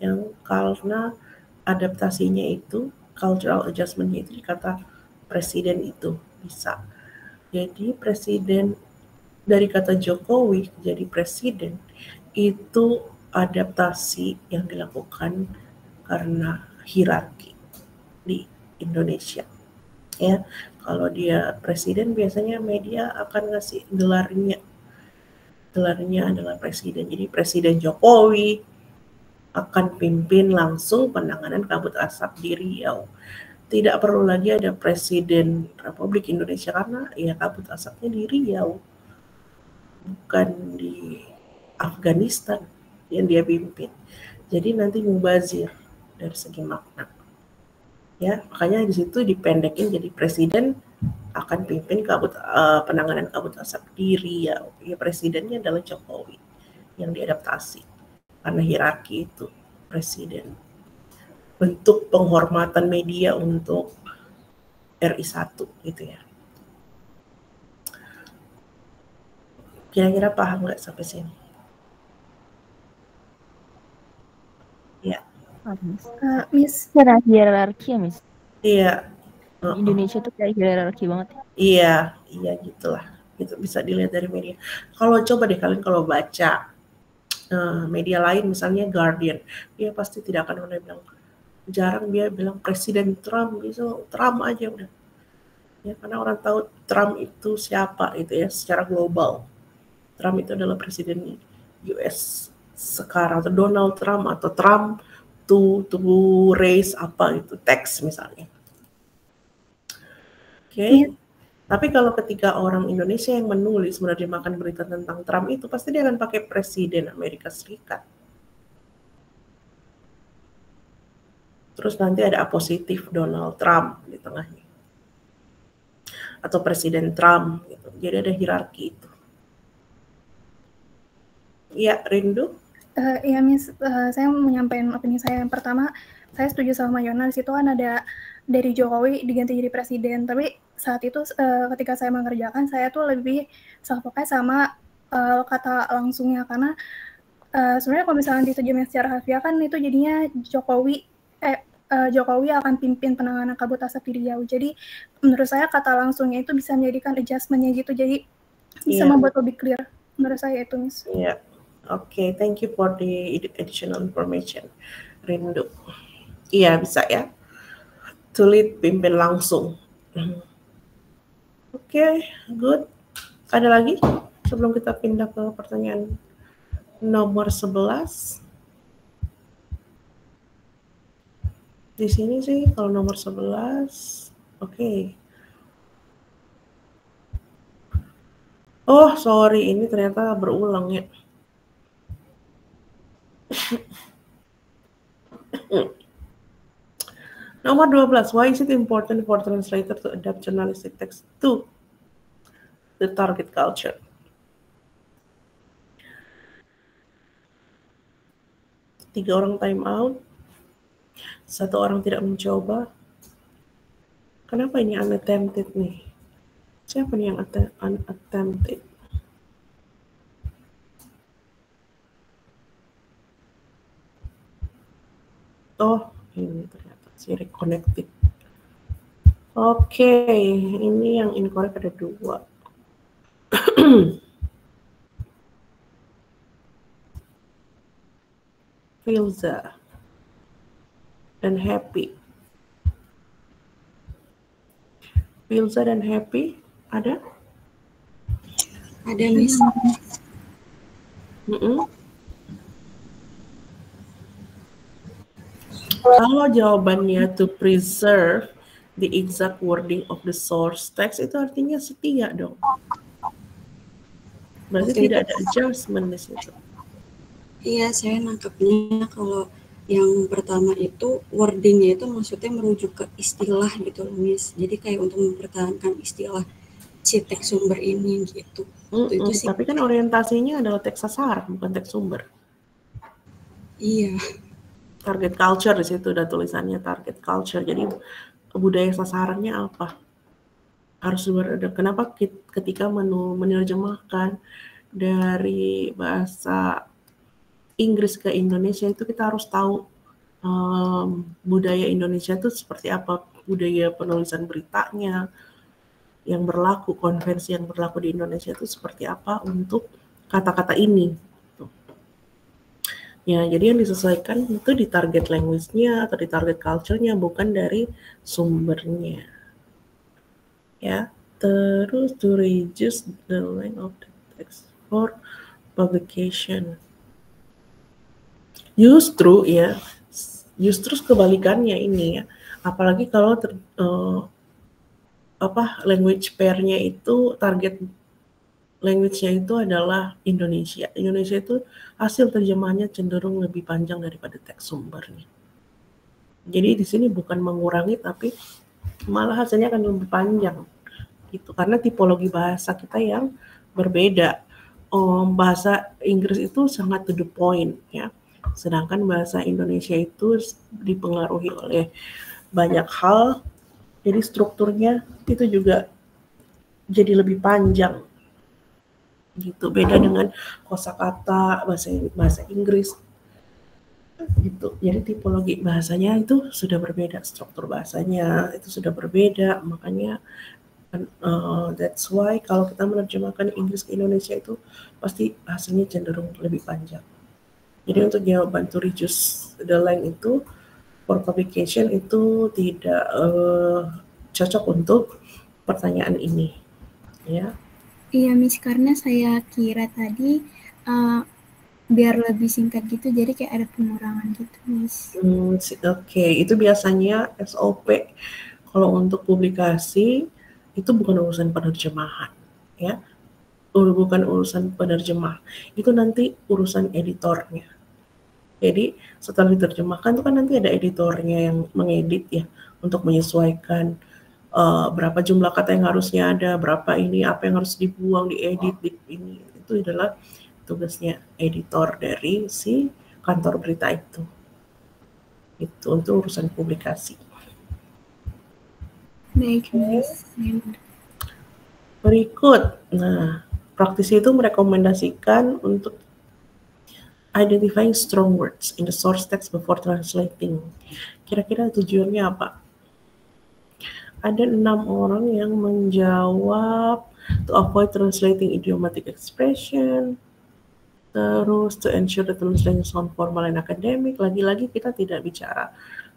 Speaker 1: Yang karena adaptasinya itu, cultural adjustment-nya itu dikata presiden itu bisa. Jadi presiden dari kata Jokowi jadi presiden itu adaptasi yang dilakukan karena hierarki di Indonesia. Ya, kalau dia presiden biasanya media akan ngasih gelarnya adalah presiden. Jadi Presiden Jokowi akan pimpin langsung penanganan kabut asap di Riau. Tidak perlu lagi ada Presiden Republik Indonesia karena ya kabut asapnya di Riau, bukan di Afghanistan yang dia pimpin. Jadi nanti mubazir dari segi makna. Ya, makanya di situ dipendekin jadi presiden akan pimpin penanganan kabut asap di Riau. Ya, presidennya adalah Jokowi yang diadaptasi karena hierarki itu presiden. Bentuk penghormatan media untuk RI1 gitu ya. Kira-kira paham nggak sampai sini? Ya.
Speaker 6: Miss, cara hierarki ya, Miss?
Speaker 1: Iya.
Speaker 6: Indonesia tuh kayak hierarki banget.
Speaker 1: Iya gitulah. Itu bisa dilihat dari media. Kalau coba deh kalian kalau baca media lain misalnya Guardian, dia pasti tidak akan pernah bilang, jarang dia bilang Presiden Trump, gitu, Trump aja udah. Ya, karena orang tahu Trump itu siapa itu ya secara global. Trump itu adalah presiden US sekarang, atau Donald Trump atau Trump to raise apa itu tax misalnya. Oke. Tapi kalau ketika orang Indonesia yang menulis menerjemahkan berita tentang Trump itu pasti dia akan pakai Presiden Amerika Serikat. Terus nanti ada apositif Donald Trump di tengahnya. Atau Presiden Trump gitu. Jadi ada hierarki itu. Ya, Rindu?
Speaker 14: Iya, Miss, saya menyampaikan opini saya. Yang pertama, saya setuju sama Yona, di situ kan ada dari Jokowi diganti jadi presiden. Tapi saat itu ketika saya mengerjakan, saya tuh lebih self-focus sama kata langsungnya. Karena sebenarnya kalau misalnya diterjemahin secara harfiah kan itu jadinya Jokowi akan pimpin penanganan kabut asap di Riau. Jadi menurut saya kata langsungnya itu bisa menjadikan adjustment-nya gitu. Jadi bisa membuat lebih clear. Menurut saya itu, Miss.
Speaker 1: Iya. Oke, thank you for the additional information, Rindu. Iya, bisa ya. Tulis pimpin langsung. Oke, good. Ada lagi sebelum kita pindah ke pertanyaan nomor 11? Di sini sih kalau nomor 11, oke. Oh, sorry, ini ternyata berulang ya. Nomor 12, why is it important for translator to adapt journalistic text to the target culture? Tiga orang time out, satu orang tidak mencoba. Kenapa ini unattempted nih? Siapa nih yang unattempted? Oh, ini ternyata si reconnected. Oke, ini yang incorrect ada 2. Filza dan Happy. Filza dan Happy ada?
Speaker 9: Ada, Miss.
Speaker 1: Kalau jawabannya to preserve the exact wording of the source text, itu artinya setia dong. Berarti
Speaker 15: Waktu
Speaker 1: tidak
Speaker 15: itu
Speaker 1: ada adjustment di situ.
Speaker 15: iya saya nangkepnya kalau yang pertama itu wordingnya itu maksudnya merujuk ke istilah gitu loh Miss. Jadi kayak untuk mempertahankan istilah si teks sumber ini gitu. Itu sih.
Speaker 1: Tapi kan orientasinya adalah teks sasaran bukan teks sumber.
Speaker 15: Iya.
Speaker 1: Target culture di situ udah tulisannya target culture. Jadi budaya sasarannya apa? Harus ada. Kenapa ketika menerjemahkan dari bahasa Inggris ke Indonesia itu kita harus tahu budaya Indonesia itu seperti apa, budaya penulisan beritanya yang berlaku, konvensi yang berlaku di Indonesia itu seperti apa untuk kata-kata ini. Ya, jadi yang disesuaikan itu di target language-nya atau di target culture-nya, bukan dari sumbernya. Ya, terus to reduce the length of the text for publication. Justru kebalikannya ini ya. Apalagi kalau language pair-nya itu target language-nya itu adalah Indonesia. Indonesia itu hasil terjemahannya cenderung lebih panjang daripada teks sumbernya. Jadi di sini bukan mengurangi tapi malah hasilnya akan lebih panjang gitu karena tipologi bahasa kita yang berbeda. Bahasa Inggris itu sangat to the point ya. Sedangkan bahasa Indonesia itu dipengaruhi oleh banyak hal, jadi strukturnya itu juga jadi lebih panjang, gitu. Beda dengan kosakata bahasa Inggris, gitu. Jadi tipologi bahasanya itu sudah berbeda, struktur bahasanya itu sudah berbeda, makanya that's why kalau kita menerjemahkan Inggris ke Indonesia itu pasti hasilnya cenderung lebih panjang. Jadi untuk jawaban to reduce the length itu for publication itu tidak cocok untuk pertanyaan ini, ya.
Speaker 14: Iya Miss, karena saya kira tadi biar lebih singkat gitu, jadi kayak ada pengurangan gitu Miss.
Speaker 1: Oke, itu biasanya SOP kalau untuk publikasi itu bukan urusan penerjemahan, ya. Bukan urusan penerjemah, itu nanti urusan editornya. Jadi setelah diterjemahkan itu kan nanti ada editornya yang mengedit ya untuk menyesuaikan berapa jumlah kata yang harusnya ada, berapa ini, apa yang harus dibuang, diedit, ini itu adalah tugasnya editor dari si kantor berita itu. Itu untuk urusan publikasi.
Speaker 14: Baik, Miss.
Speaker 1: Berikut, nah praktisi itu merekomendasikan untuk identifying strong words in the source text before translating. Kira-kira tujuannya apa? Ada 6 orang yang menjawab to avoid translating idiomatic expression, terus to ensure the translation sound formal and academic. Lagi-lagi kita tidak bicara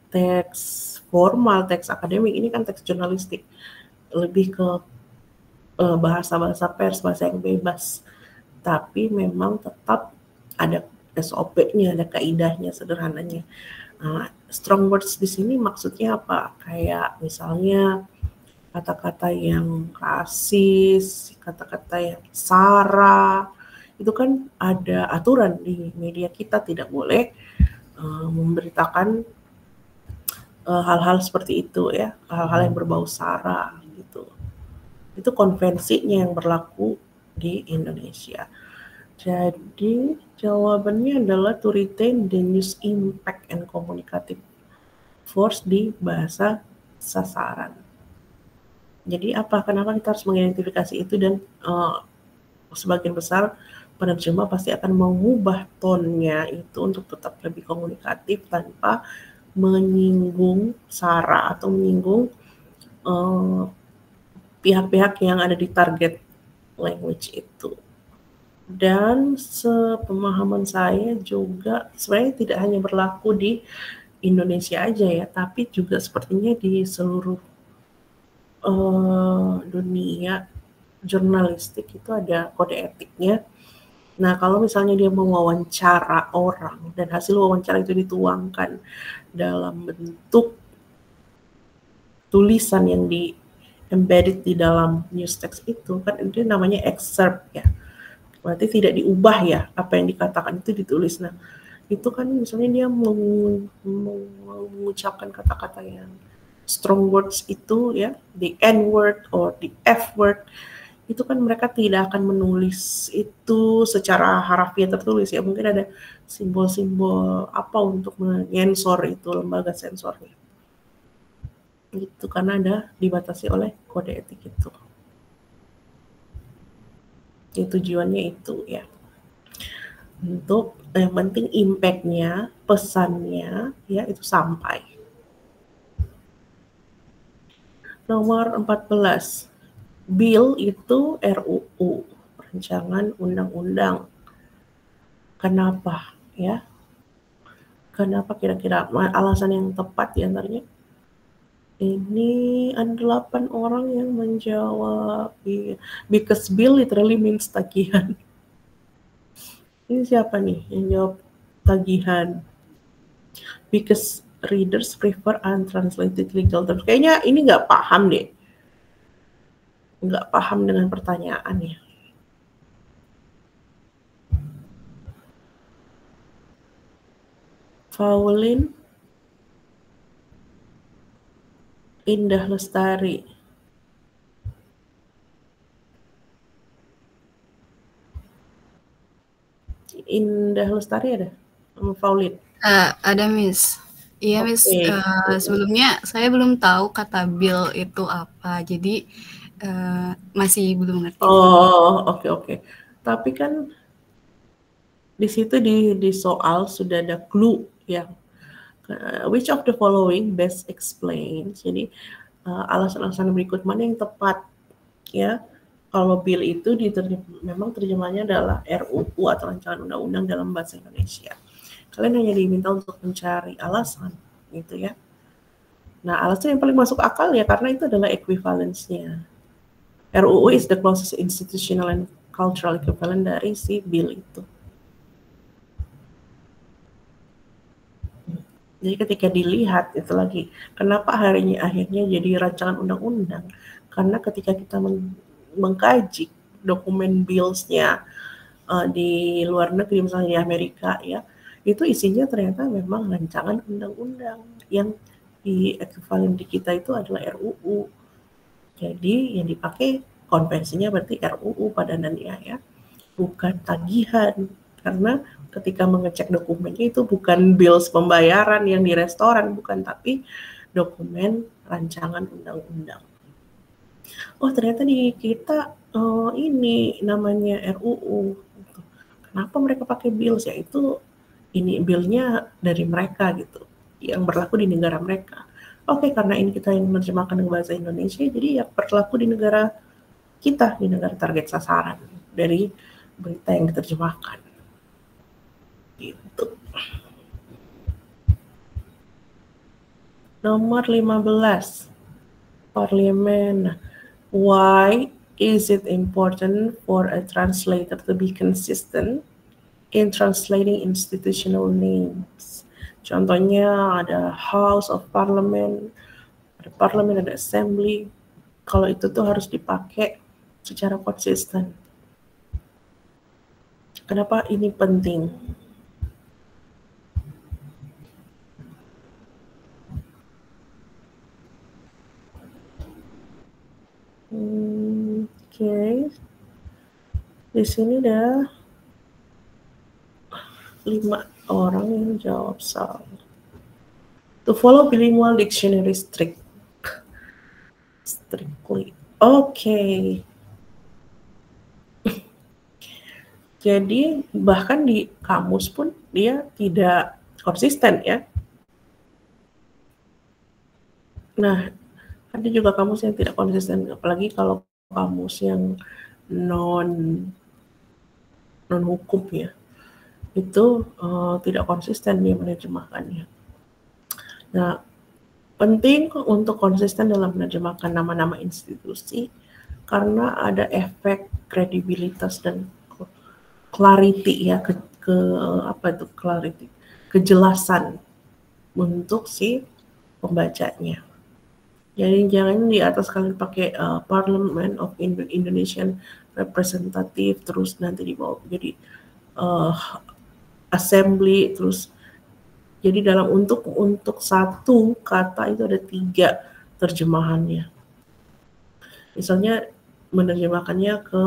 Speaker 1: teks formal, teks akademik, ini kan teks jurnalistik. Lebih ke bahasa-bahasa pers, bahasa yang bebas. Tapi memang tetap ada SOP-nya, ada kaidahnya, sederhananya. Strong words di sini maksudnya apa? Kayak misalnya kata-kata yang rasis, kata-kata yang sara, itu kan ada aturan di media kita, tidak boleh memberitakan hal-hal seperti itu ya, hal-hal yang berbau sara gitu. Itu konvensinya yang berlaku di Indonesia. Jadi jawabannya adalah to retain the news impact and communicative force di bahasa sasaran. Jadi kenapa kita harus mengidentifikasi itu, dan sebagian besar penerjemah pasti akan mengubah tone-nya itu untuk tetap lebih komunikatif tanpa menyinggung sara atau menyinggung pihak-pihak yang ada di target language itu. Dan sepemahaman saya juga sebenarnya tidak hanya berlaku di Indonesia aja ya, tapi juga sepertinya di seluruh dunia jurnalistik itu ada kode etiknya. Nah, kalau misalnya dia mewawancara orang dan hasil wawancara itu dituangkan dalam bentuk tulisan yang embedded di dalam news text itu, kan itu namanya excerpt ya. Berarti tidak diubah ya, apa yang dikatakan itu ditulis. Nah, itu kan misalnya dia mengucapkan kata-kata yang strong words itu ya, the N word or the F word, itu kan mereka tidak akan menulis itu secara harafiah tertulis ya, mungkin ada simbol-simbol apa untuk menyensor itu, lembaga sensornya itu, karena ada dibatasi oleh kode etik itu. Tujuannya itu ya, untuk yang penting impact-nya, pesannya ya itu sampai. Nomor 14, bill itu RUU, rancangan undang-undang. Kenapa ya? Kenapa kira-kira alasan yang tepat diantaranya? Ini ada 8 orang yang menjawab, because bill literally means tagihan. Ini siapa nih yang jawab tagihan? Because readers prefer untranslated legal terms. Kayaknya ini nggak paham deh. Nggak paham dengan pertanyaannya. Pauline Indah Lestari. Indah Lestari ada? Sama Pauline?
Speaker 7: Ada Miss. Iya Miss, sebelumnya saya belum tahu kata bill itu apa, jadi masih belum ngerti.
Speaker 1: Oh, oke. Tapi kan di situ di soal sudah ada clue yang which of the following best explains. Jadi alasan-alasan berikut mana yang tepat ya. Kalau bill itu memang terjemahnya adalah RUU atau rancangan undang-undang dalam bahasa Indonesia. Kalian hanya diminta untuk mencari alasan gitu ya. Nah, alasan yang paling masuk akal ya karena itu adalah equivalence-nya. RUU is the closest institutional and cultural equivalent dari si bill itu. Jadi ketika dilihat itu lagi, kenapa akhirnya jadi rancangan undang-undang? Karena ketika kita mengkaji dokumen bills-nya di luar negeri, misalnya di Amerika ya, itu isinya ternyata memang rancangan undang-undang yang di ekivalen di kita itu adalah RUU. Jadi yang dipakai konvensinya berarti RUU padanannya ya, bukan tagihan. Karena ketika mengecek dokumennya itu bukan bills pembayaran yang di restoran, bukan, tapi dokumen rancangan undang-undang. Oh ternyata di kita ini namanya RUU. Kenapa mereka pakai bills? Ya itu ini billnya dari mereka gitu, yang berlaku di negara mereka. Oke, karena ini kita yang menerjemahkan ke bahasa Indonesia, jadi ya berlaku di negara kita, di negara target sasaran dari berita yang diterjemahkan. Gitu. Nomor 15, Parlemen. Why is it important for a translator to be consistent in translating institutional names? Contohnya ada House of Parliament, ada Parliament, ada Assembly. Kalau itu tuh harus dipakai secara konsisten. Kenapa ini penting? Oke. Di sini ada 5 orang yang jawab salah. To follow bilingual dictionary strictly. Oke. Jadi bahkan di kamus pun dia tidak konsisten ya. Nah, ada juga kamus yang tidak konsisten, apalagi kalau kamus yang non hukum ya. Itu tidak konsisten dia menerjemahkannya. Nah, penting untuk konsisten dalam menerjemahkan nama-nama institusi karena ada efek kredibilitas dan clarity ya, kejelasan untuk si pembacanya. Jadi jangan di atas kalian pakai Parliament of Indonesian Representative, terus nanti dibawa jadi assembly, terus jadi dalam untuk satu kata itu ada 3 terjemahannya. Misalnya menerjemahkannya ke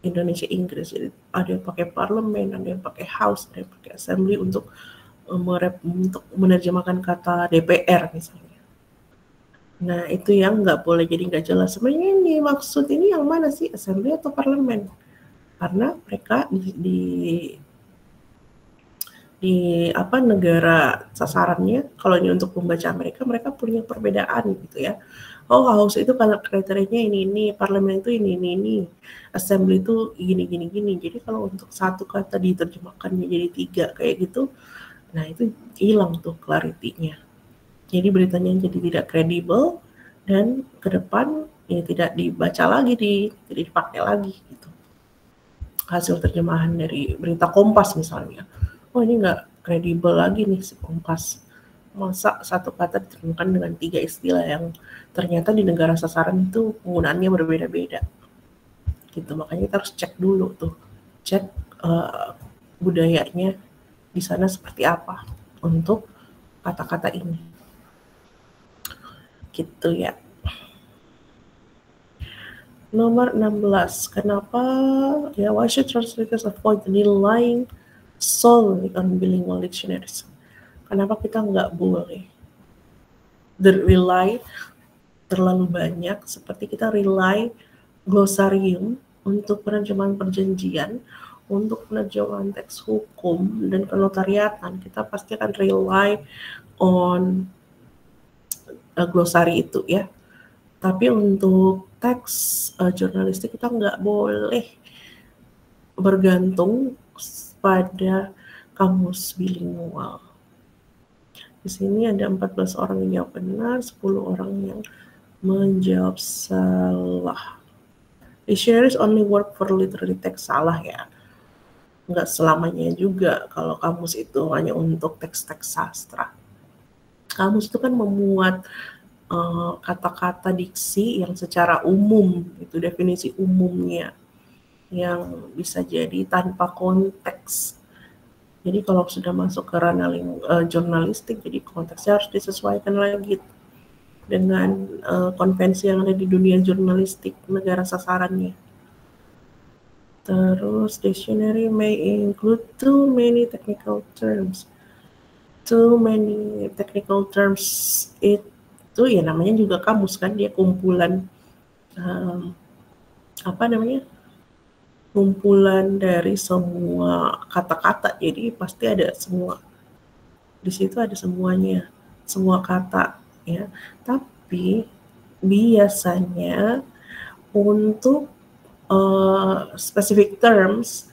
Speaker 1: Indonesia Inggris, jadi ada yang pakai parlemen, ada yang pakai house, ada yang pakai assembly untuk menerjemahkan kata DPR misalnya. Nah itu yang nggak boleh, jadi nggak jelas sebenarnya ini maksud ini yang mana sih, assembly atau parlemen, karena mereka di apa negara sasarannya, kalau ini untuk pembaca mereka punya perbedaan gitu ya. Oh house itu kalau kriterianya ini, parlemen itu ini, assembly itu gini. Jadi kalau untuk satu kata diterjemahkannya jadi 3 kayak gitu, nah itu hilang tuh clarity-nya. Jadi beritanya jadi tidak kredibel dan ke depan ya tidak dibaca lagi, tidak dipakai lagi gitu. Hasil terjemahan dari berita Kompas misalnya. Oh ini nggak kredibel lagi nih si Kompas. Masa satu kata diterjemahkan dengan 3 istilah yang ternyata di negara sasaran itu penggunaannya berbeda-beda. Gitu, makanya kita harus cek dulu tuh. Cek budayanya di sana seperti apa untuk kata-kata ini. Gitu ya. Nomor 16, kenapa ya why should translators avoid relying solely on bilingual dictionaries? Kenapa kita nggak boleh rely terlalu banyak seperti kita rely glosarium untuk penerjemahan perjanjian, untuk penerjemahan teks hukum dan kenotariatan, kita pasti akan rely on glosari itu ya. Tapi untuk teks jurnalistik kita nggak boleh bergantung pada kamus bilingual. Di sini ada 14 orang yang jawab benar, 10 orang yang menjawab salah. Dictionaries only work for literary text, salah ya. Nggak selamanya juga kalau kamus itu hanya untuk teks-teks sastra. Kamus itu kan memuat kata-kata diksi yang secara umum, itu definisi umumnya, yang bisa jadi tanpa konteks. Jadi kalau sudah masuk ke ranah jurnalistik, jadi konteksnya harus disesuaikan lagi dengan konvensi yang ada di dunia jurnalistik negara sasarannya. Terus dictionary may include too many technical terms. Too many technical terms itu ya namanya juga kamus kan, dia kumpulan kumpulan dari semua kata-kata, jadi pasti ada semua di situ, ada semuanya, semua kata ya. Tapi biasanya untuk specific terms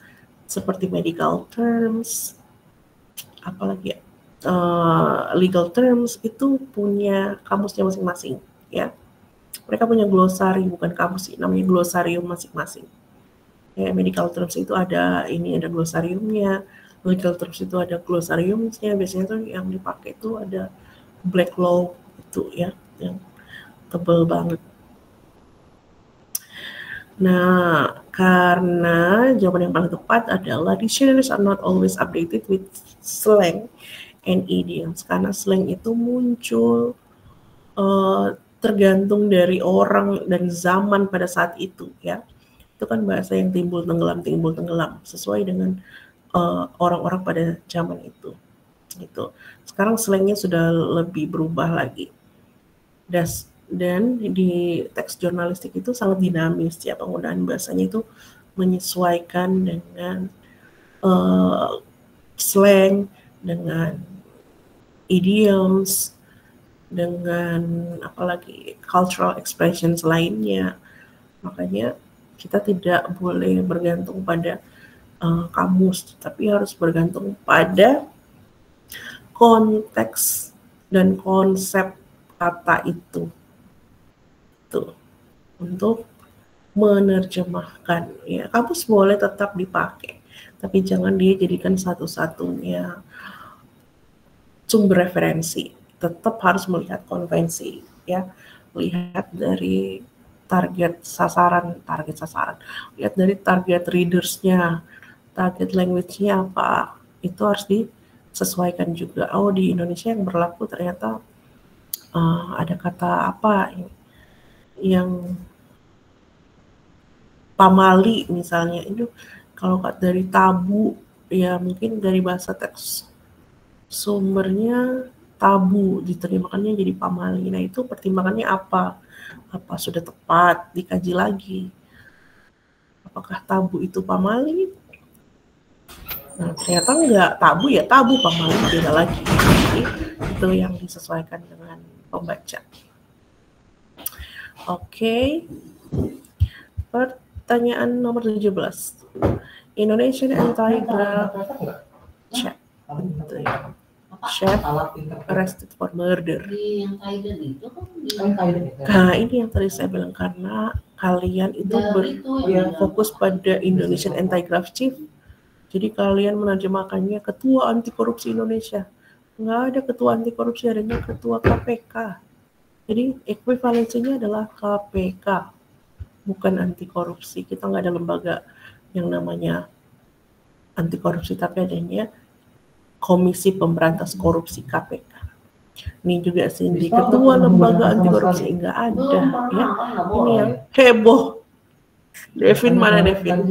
Speaker 1: seperti medical terms, apalagi ya, legal terms itu punya kamusnya masing-masing ya. Mereka punya glosari, bukan kamus sih, namanya glosarium masing-masing. Ya, medical terms itu ada glosariumnya, legal terms itu ada glosariumnya. Biasanya tuh yang dipakai itu ada Black Law itu ya, yang tebal banget. Nah, karena jawaban yang paling tepat adalah dictionaries are not always updated with slang and idioms, karena slang itu muncul tergantung dari orang dan zaman pada saat itu ya. Itu kan bahasa yang timbul tenggelam sesuai dengan orang-orang pada zaman itu gitu. Sekarang slangnya sudah lebih berubah lagi. Dan di teks jurnalistik itu sangat dinamis ya, penggunaan bahasanya itu menyesuaikan dengan slang, dengan idioms, dengan apalagi cultural expressions lainnya. Makanya kita tidak boleh bergantung pada kamus, tapi harus bergantung pada konteks dan konsep kata itu tuh untuk menerjemahkan ya. Kamus boleh tetap dipakai, tapi jangan dia jadikan satu-satunya sumber referensi. Tetap harus melihat konvensi ya. lihat dari target sasaran, lihat dari target readers-nya, target language-nya apa, itu harus disesuaikan juga. Oh, di Indonesia yang berlaku ternyata ada kata apa yang pamali misalnya, itu kalau dari tabu ya mungkin dari bahasa teks sumbernya tabu diterjemahkannya jadi pamali. Nah, itu pertimbangannya apa? Apa sudah tepat? Dikaji lagi. Apakah tabu itu pamali? Nah, ternyata enggak. Tabu ya tabu, pamali beda lagi. Jadi itu yang disesuaikan dengan pembaca. Oke. Pertanyaan nomor 17. Indonesian Anti-Graft Chat. Chef arrested for murder. Nah, ini yang tadi saya bilang, karena kalian itu berfokus pada Indonesian Anti-Graft Chief. Jadi kalian menerjemahkannya Ketua Anti Korupsi Indonesia. Nggak ada Ketua Anti Korupsi, adanya Ketua KPK. Jadi ekuivalensinya adalah KPK, bukan anti korupsi. Kita nggak ada lembaga yang namanya anti korupsi, tapi adanya Komisi Pemberantas Korupsi KPK. Ini juga Cindy, Ketua Lembaga Anti Korupsi, nggak ada ya. Ini yang heboh. Devin mana Devin?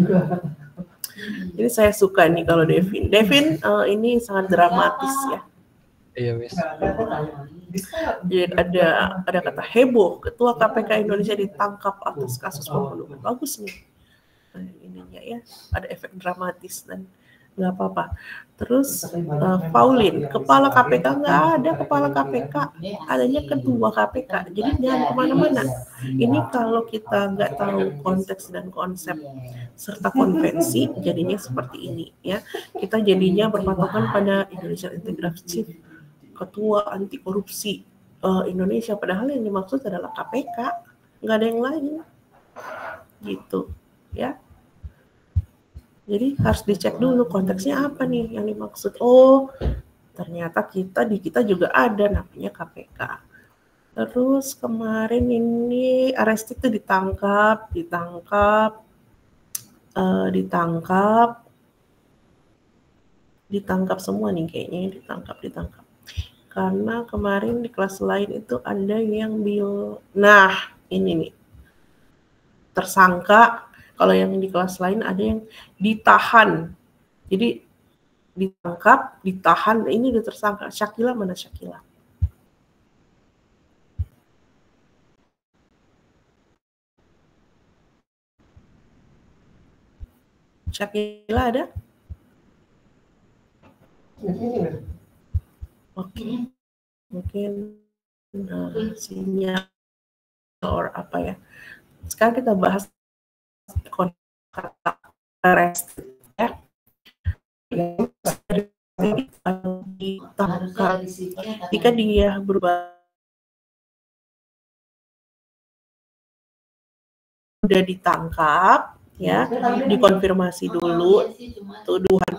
Speaker 1: Ini saya suka nih kalau Devin. Devin ini sangat dramatis ya.
Speaker 3: Iya, Miss.
Speaker 1: Jadi ada kata heboh, Ketua KPK Indonesia ditangkap atas kasus pembunuhan. Bagus nih. Nah, ininya ya, ada efek dramatis dan nggak apa-apa. Terus Pauline, kepala KPK, nggak ada kepala KPK, adanya ketua KPK. Jadi jangan kemana-mana. Ini kalau kita nggak tahu konteks dan konsep serta konvensi, jadinya seperti ini ya. Kita jadinya berpatokan pada Indonesian Anti-Graft Chief, Ketua Anti Korupsi Indonesia, padahal yang dimaksud adalah KPK, nggak ada yang lain, gitu ya. Jadi harus dicek dulu konteksnya apa nih yang dimaksud. Oh, ternyata di kita juga ada namanya KPK. Terus kemarin ini arrested itu ditangkap semua nih kayaknya, ditangkap. Karena kemarin di kelas lain itu ada yang nah ini nih tersangka. Kalau yang di kelas lain ada yang ditahan. Jadi ditangkap, ditahan, ini udah tersangka. Syakila mana Syakila? Syakila ada? Oke. Mungkin sinyal or apa ya. Sekarang kita bahas kata arrest ya. Jika dia berubah sudah ditangkap ya, dikonfirmasi dulu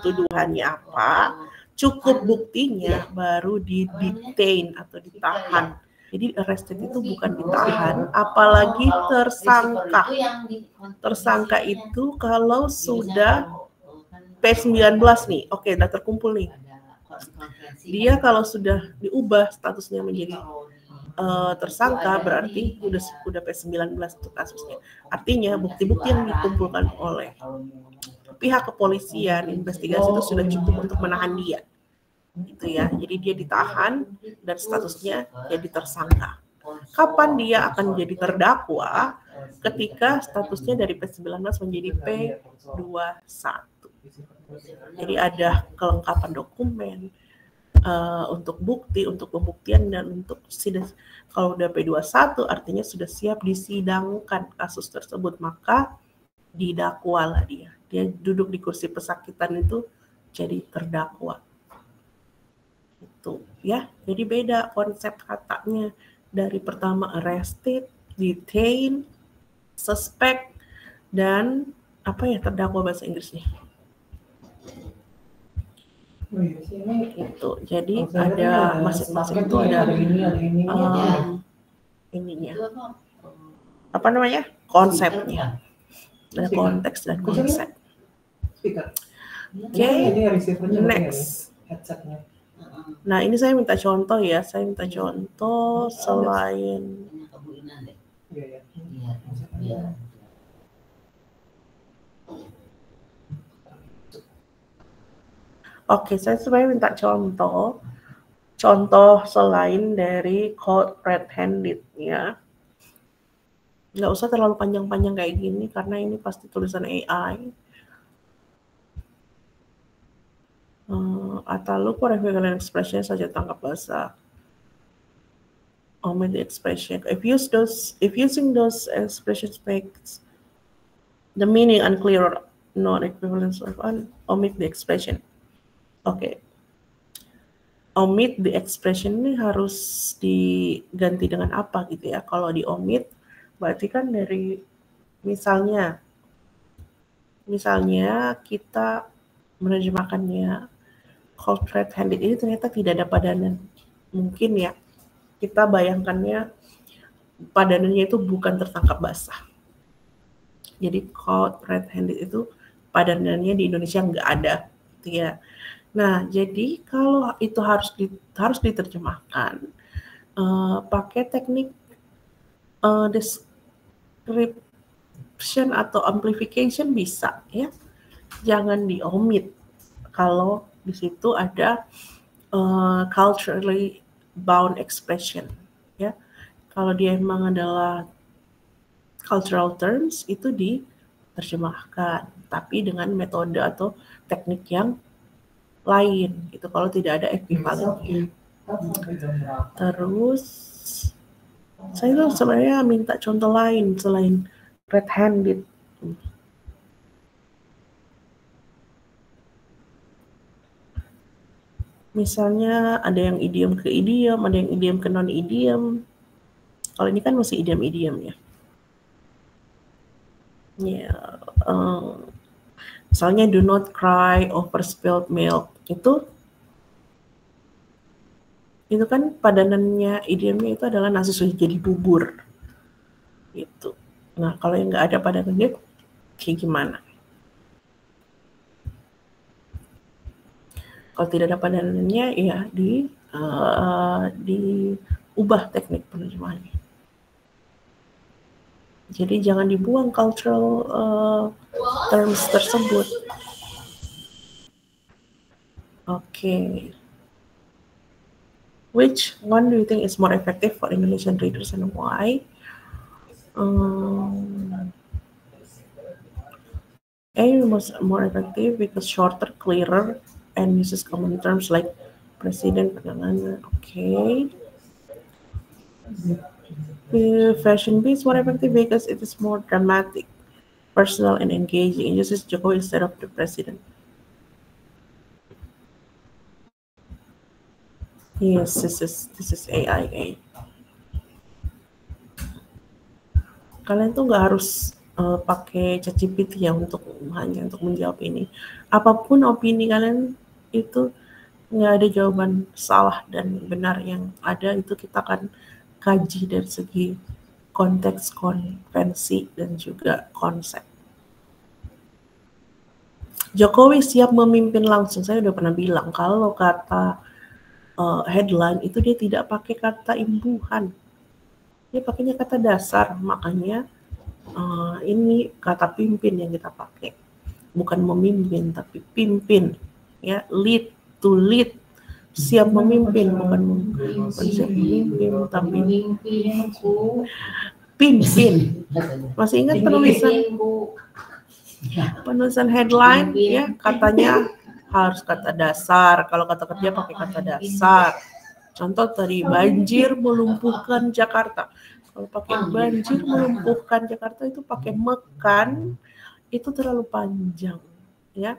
Speaker 1: tuduhannya apa, cukup buktinya baru di-detain atau ditahan. Jadi arrested itu bukan ditahan, apalagi tersangka. Tersangka itu kalau sudah P19 nih, oke, udah terkumpul nih. Dia kalau sudah diubah statusnya menjadi tersangka, berarti udah P19 untuk kasusnya. Artinya bukti-bukti yang dikumpulkan oleh pihak kepolisian, investigasi itu sudah cukup untuk menahan dia. Gitu ya, jadi dia ditahan dan statusnya jadi tersangka. Kapan dia akan jadi terdakwa? Ketika statusnya dari P19 menjadi P21. Jadi ada kelengkapan dokumen untuk bukti, untuk pembuktian, dan untuk kalau udah P21 artinya sudah siap disidangkan kasus tersebut, maka didakwalah dia. Dia duduk di kursi pesakitan itu jadi terdakwa. Itu ya, jadi beda konsep katanya dari pertama arrested, detain, suspect, dan apa ya terdakwa bahasa Inggrisnya. Itu jadi ada masing-masing itu ada ininya. Apa namanya? Konsepnya. Ada konteks dan konsep. Oke, next. Nah, ini saya minta contoh ya. Saya minta contoh selain Oke, saya sebenarnya minta contoh selain dari code red-handed-nya. Nggak usah terlalu panjang-panjang kayak gini karena ini pasti tulisan AI. Atau lu equivalent expression saja tangkap bahasa. Omit the expression. If using those expressions makes the meaning unclear or non-equivalence of omit the expression. Oke. Omit the expression ini harus diganti dengan apa gitu ya? Kalau di omit berarti kan dari misalnya kita menerjemahkannya called red-handed ini ternyata tidak ada padanan. Mungkin ya kita bayangkannya padanannya itu bukan tertangkap basah. Jadi called red-handed itu padanannya di Indonesia nggak ada, gitu ya. Nah, jadi kalau itu harus diterjemahkan pakai teknik description atau amplification bisa ya. Jangan diomit kalau di situ ada culturally bound expression ya. Kalau dia memang adalah cultural terms itu diterjemahkan, tapi dengan metode atau teknik yang lain gitu kalau tidak ada equivalennya. Terus saya tuh sebenarnya minta contoh lain selain red-handed. Misalnya ada yang idiom ke idiom, ada yang idiom ke non-idiom. Kalau ini kan masih idiom-idiom ya. Ya, misalnya do not cry over spilled milk itu kan padanannya idiomnya itu adalah nasi sudah jadi bubur gitu. Nah kalau yang nggak ada padanannya kayak gimana? Kalau tidak ada padanannya ya diubah teknik penerjemahannya. Jadi jangan dibuang cultural terms tersebut. Okay. Which one do you think is more effective for Indonesian readers and why? A was more effective because shorter, clearer, and uses common terms like presiden, penanganan. Okay. Fashion B is more effective because it is more dramatic, personal, and engaging. It uses Jokowi instead of the president. Yes, this is AI. Kalian tuh nggak harus pakai ChatGPT ya hanya untuk menjawab ini. Apapun opini kalian itu nggak ada jawaban salah dan benar, yang ada itu kita akan kaji dari segi konteks, konvensi, dan juga konsep. Jokowi siap memimpin langsung. Saya udah pernah bilang kalau kata headline itu dia tidak pakai kata imbuhan, dia pakainya kata dasar. Makanya ini kata pimpin yang kita pakai, bukan memimpin tapi pimpin ya. Lead, to lead, siap memimpin, bukan siap memimpin tapi pimpin. Masih ingat penulisan headline ya, katanya harus kata dasar. Kalau kata kerja pakai kata dasar. Contoh tadi, banjir melumpuhkan Jakarta. Kalau pakai banjir melumpuhkan Jakarta itu pakai mekan, itu terlalu panjang ya.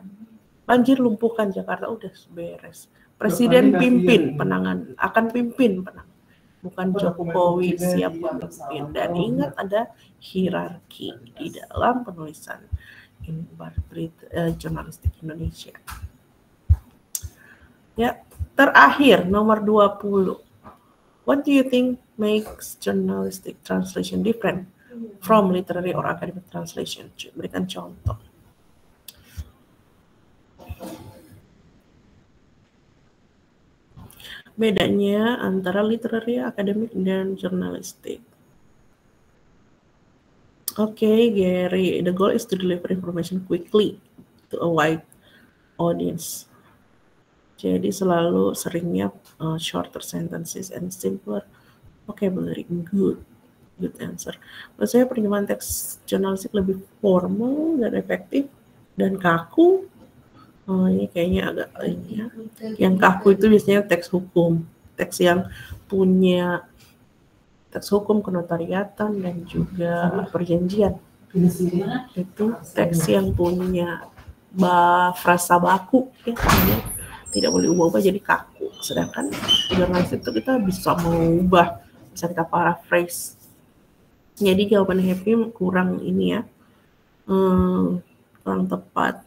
Speaker 1: Banjir lumpuhkan Jakarta udah beres. Presiden pimpin penanganan, akan pimpin penanganan. Bukan Jokowi siap memimpin. Dan ingat ada hierarki di dalam penulisan jurnalistik Indonesia. Ya, terakhir nomor 20. What do you think makes journalistic translation different from literary or academic translation? Berikan contoh. Bedanya antara literary, academic, dan jurnalistik. Okay, Gary, the goal is to deliver information quickly to a wide audience. Jadi selalu seringnya shorter sentences and simpler vocabulary. Good answer. Menurut saya penerjemahan teks jurnalistik lebih formal dan efektif dan kaku. Ini kayaknya agak ini ya. Yang kaku itu biasanya teks hukum, teks yang punya teks hukum kenotariatan dan juga perjanjian. Itu teks yang punya frasa baku ya, tidak boleh ubah-ubah jadi kaku. Sedangkan jurnalis itu kita bisa mengubah, bisa kita paraphrase. Jadi jawaban Happy kurang ini ya, kurang tepat.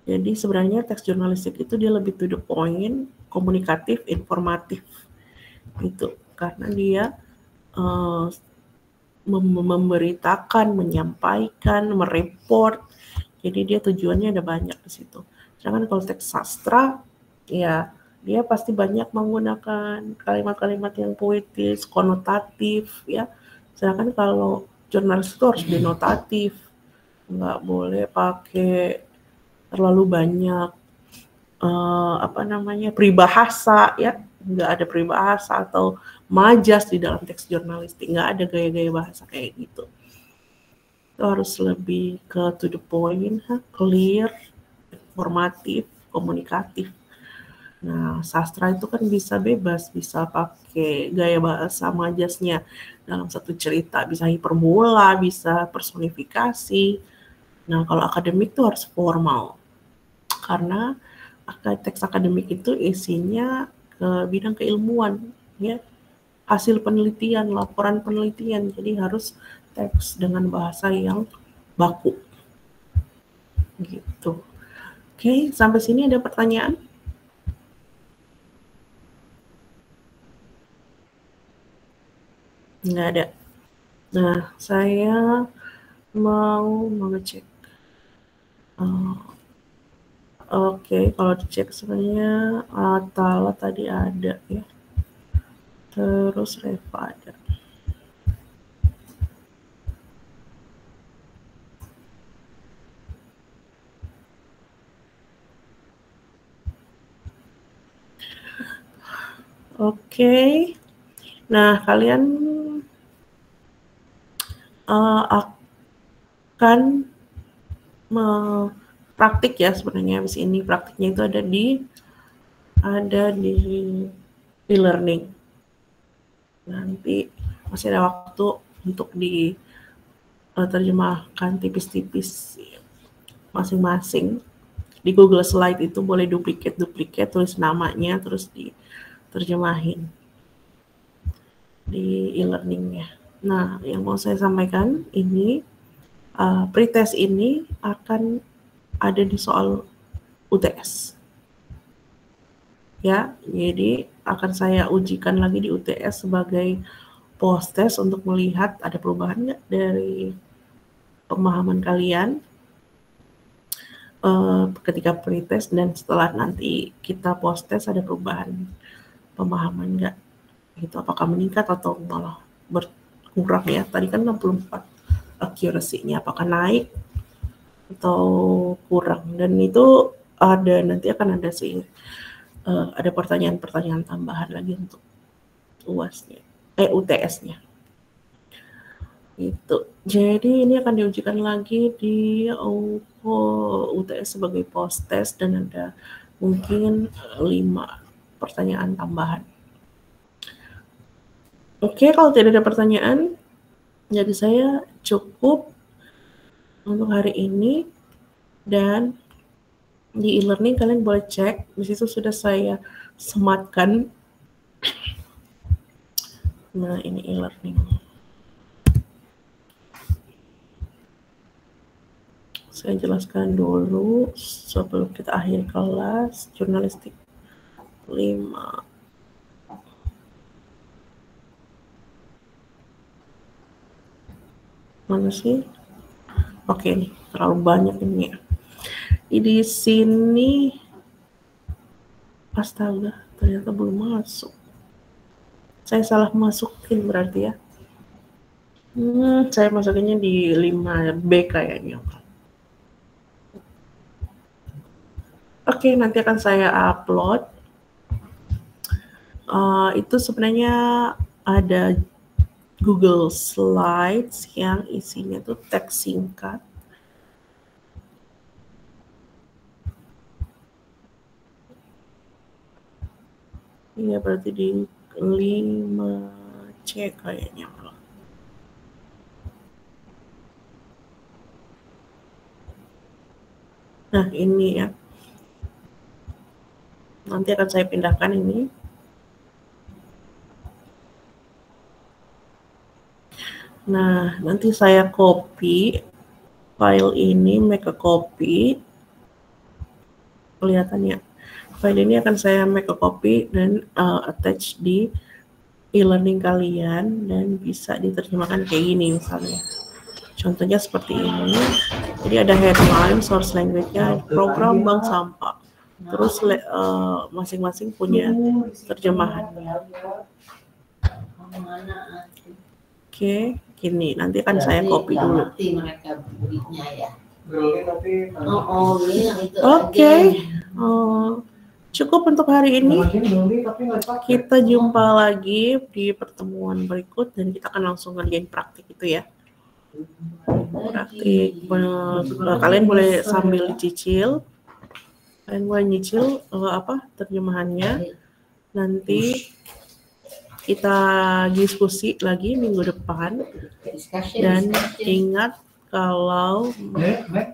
Speaker 1: Jadi sebenarnya teks jurnalistik itu dia lebih to the point, komunikatif, informatif. Itu karena dia memberitakan, menyampaikan, mereport. Jadi dia tujuannya ada banyak di situ. Sedangkan kalau teks sastra, ya dia pasti banyak menggunakan kalimat-kalimat yang puitis, konotatif, ya. Sedangkan kalau jurnalis itu harus denotatif, nggak boleh pakai terlalu banyak peribahasa, ya. Nggak ada peribahasa atau majas di dalam teks jurnalistik, nggak ada gaya-gaya bahasa kayak gitu. Itu harus lebih ke to the point, clear, informatif, komunikatif. Nah, sastra itu kan bisa bebas, bisa pakai gaya bahasa majasnya dalam satu cerita, bisa hiperbola, bisa personifikasi. Nah, kalau akademik itu harus formal, karena teks akademik itu isinya ke bidang keilmuan, ya, hasil penelitian, laporan penelitian, jadi harus teks dengan bahasa yang baku, gitu. Oke, sampai sini ada pertanyaan? Nggak ada. Nah, saya mau mengecek. Oke, kalau dicek sebenarnya Atala tadi ada ya. Terus Reva ada. Oke. Nah, kalian akan praktik ya sebenarnya habis ini. Praktiknya itu ada di e-learning. Nanti masih ada waktu untuk diterjemahkan tipis-tipis masing-masing. Di Google Slide itu boleh duplikat, tulis namanya, terus diterjemahin di e-learningnya. Nah, yang mau saya sampaikan ini, pretest ini akan ada di soal UTS. Ya, jadi akan saya ujikan lagi di UTS sebagai post-test untuk melihat ada perubahan nggak dari pemahaman kalian ketika pretest, dan setelah nanti kita post-test ada perubahan pemahaman nggak, gitu, apakah meningkat atau malah berkurang ya. Tadi kan 64 accuracy-nya, apakah naik atau kurang, dan itu nanti akan ada ada pertanyaan-pertanyaan tambahan lagi untuk UTS-nya. Itu. Jadi ini akan diujikan lagi di UTS sebagai post test, dan ada mungkin 5 pertanyaan tambahan. Oke, kalau tidak ada pertanyaan, jadi saya cukup untuk hari ini. Dan di e-learning kalian boleh cek, di situ sudah saya sematkan. Nah, ini e-learning. Saya jelaskan dulu sebelum kita akhir kelas. Jurnalistik 5 Mana sih? Oke nih, terlalu banyak ini ya. Di sini, astaga, ternyata belum masuk. Saya salah masukin berarti ya. Saya masukinnya di 5B kayaknya. Oke, nanti akan saya upload. Itu sebenarnya ada Google Slides yang isinya tuh teks singkat. Iya, berarti di 5C kayaknya. Nah, ini ya. Nanti akan saya pindahkan ini. Nah, nanti saya copy file ini, make a copy. Kelihatannya. File ini akan saya make a copy dan attach di e-learning kalian dan bisa diterjemahkan kayak gini misalnya. Contohnya seperti ini. Jadi ada headline, source language-nya, program bank sampah. Terus masing-masing punya terjemahan. Oke, gini. Nanti akan saya copy dulu. Oke. Cukup untuk hari ini. Kita jumpa lagi di pertemuan berikut dan kita akan langsung ngerjain praktik itu ya. Praktik. Kalian boleh sambil dicicil. Kalian boleh nyicil terjemahannya. Nanti kita diskusi lagi minggu depan. Dan ingat kalau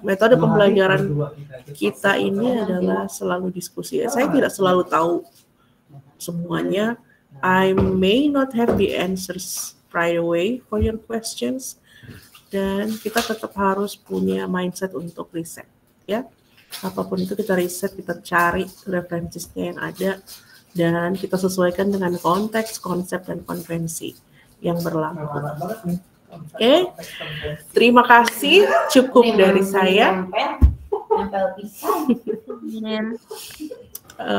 Speaker 1: metode pembelajaran kita ini adalah selalu diskusi. Saya tidak selalu tahu semuanya. I may not have the answers right away for your questions. Dan kita tetap harus punya mindset untuk riset, ya. Apapun itu kita riset, kita cari referensinya yang ada, dan kita sesuaikan dengan konteks, konsep, dan konvensi yang berlaku. Oke, terima kasih. Cukup dari saya. Oke, I'll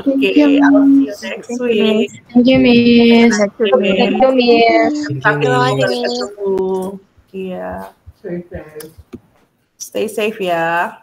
Speaker 1: see you next week.
Speaker 10: Thank you, Miss.
Speaker 1: Thank you,
Speaker 10: Miss.
Speaker 1: Sampai ketemu. Iya. Stay safe ya.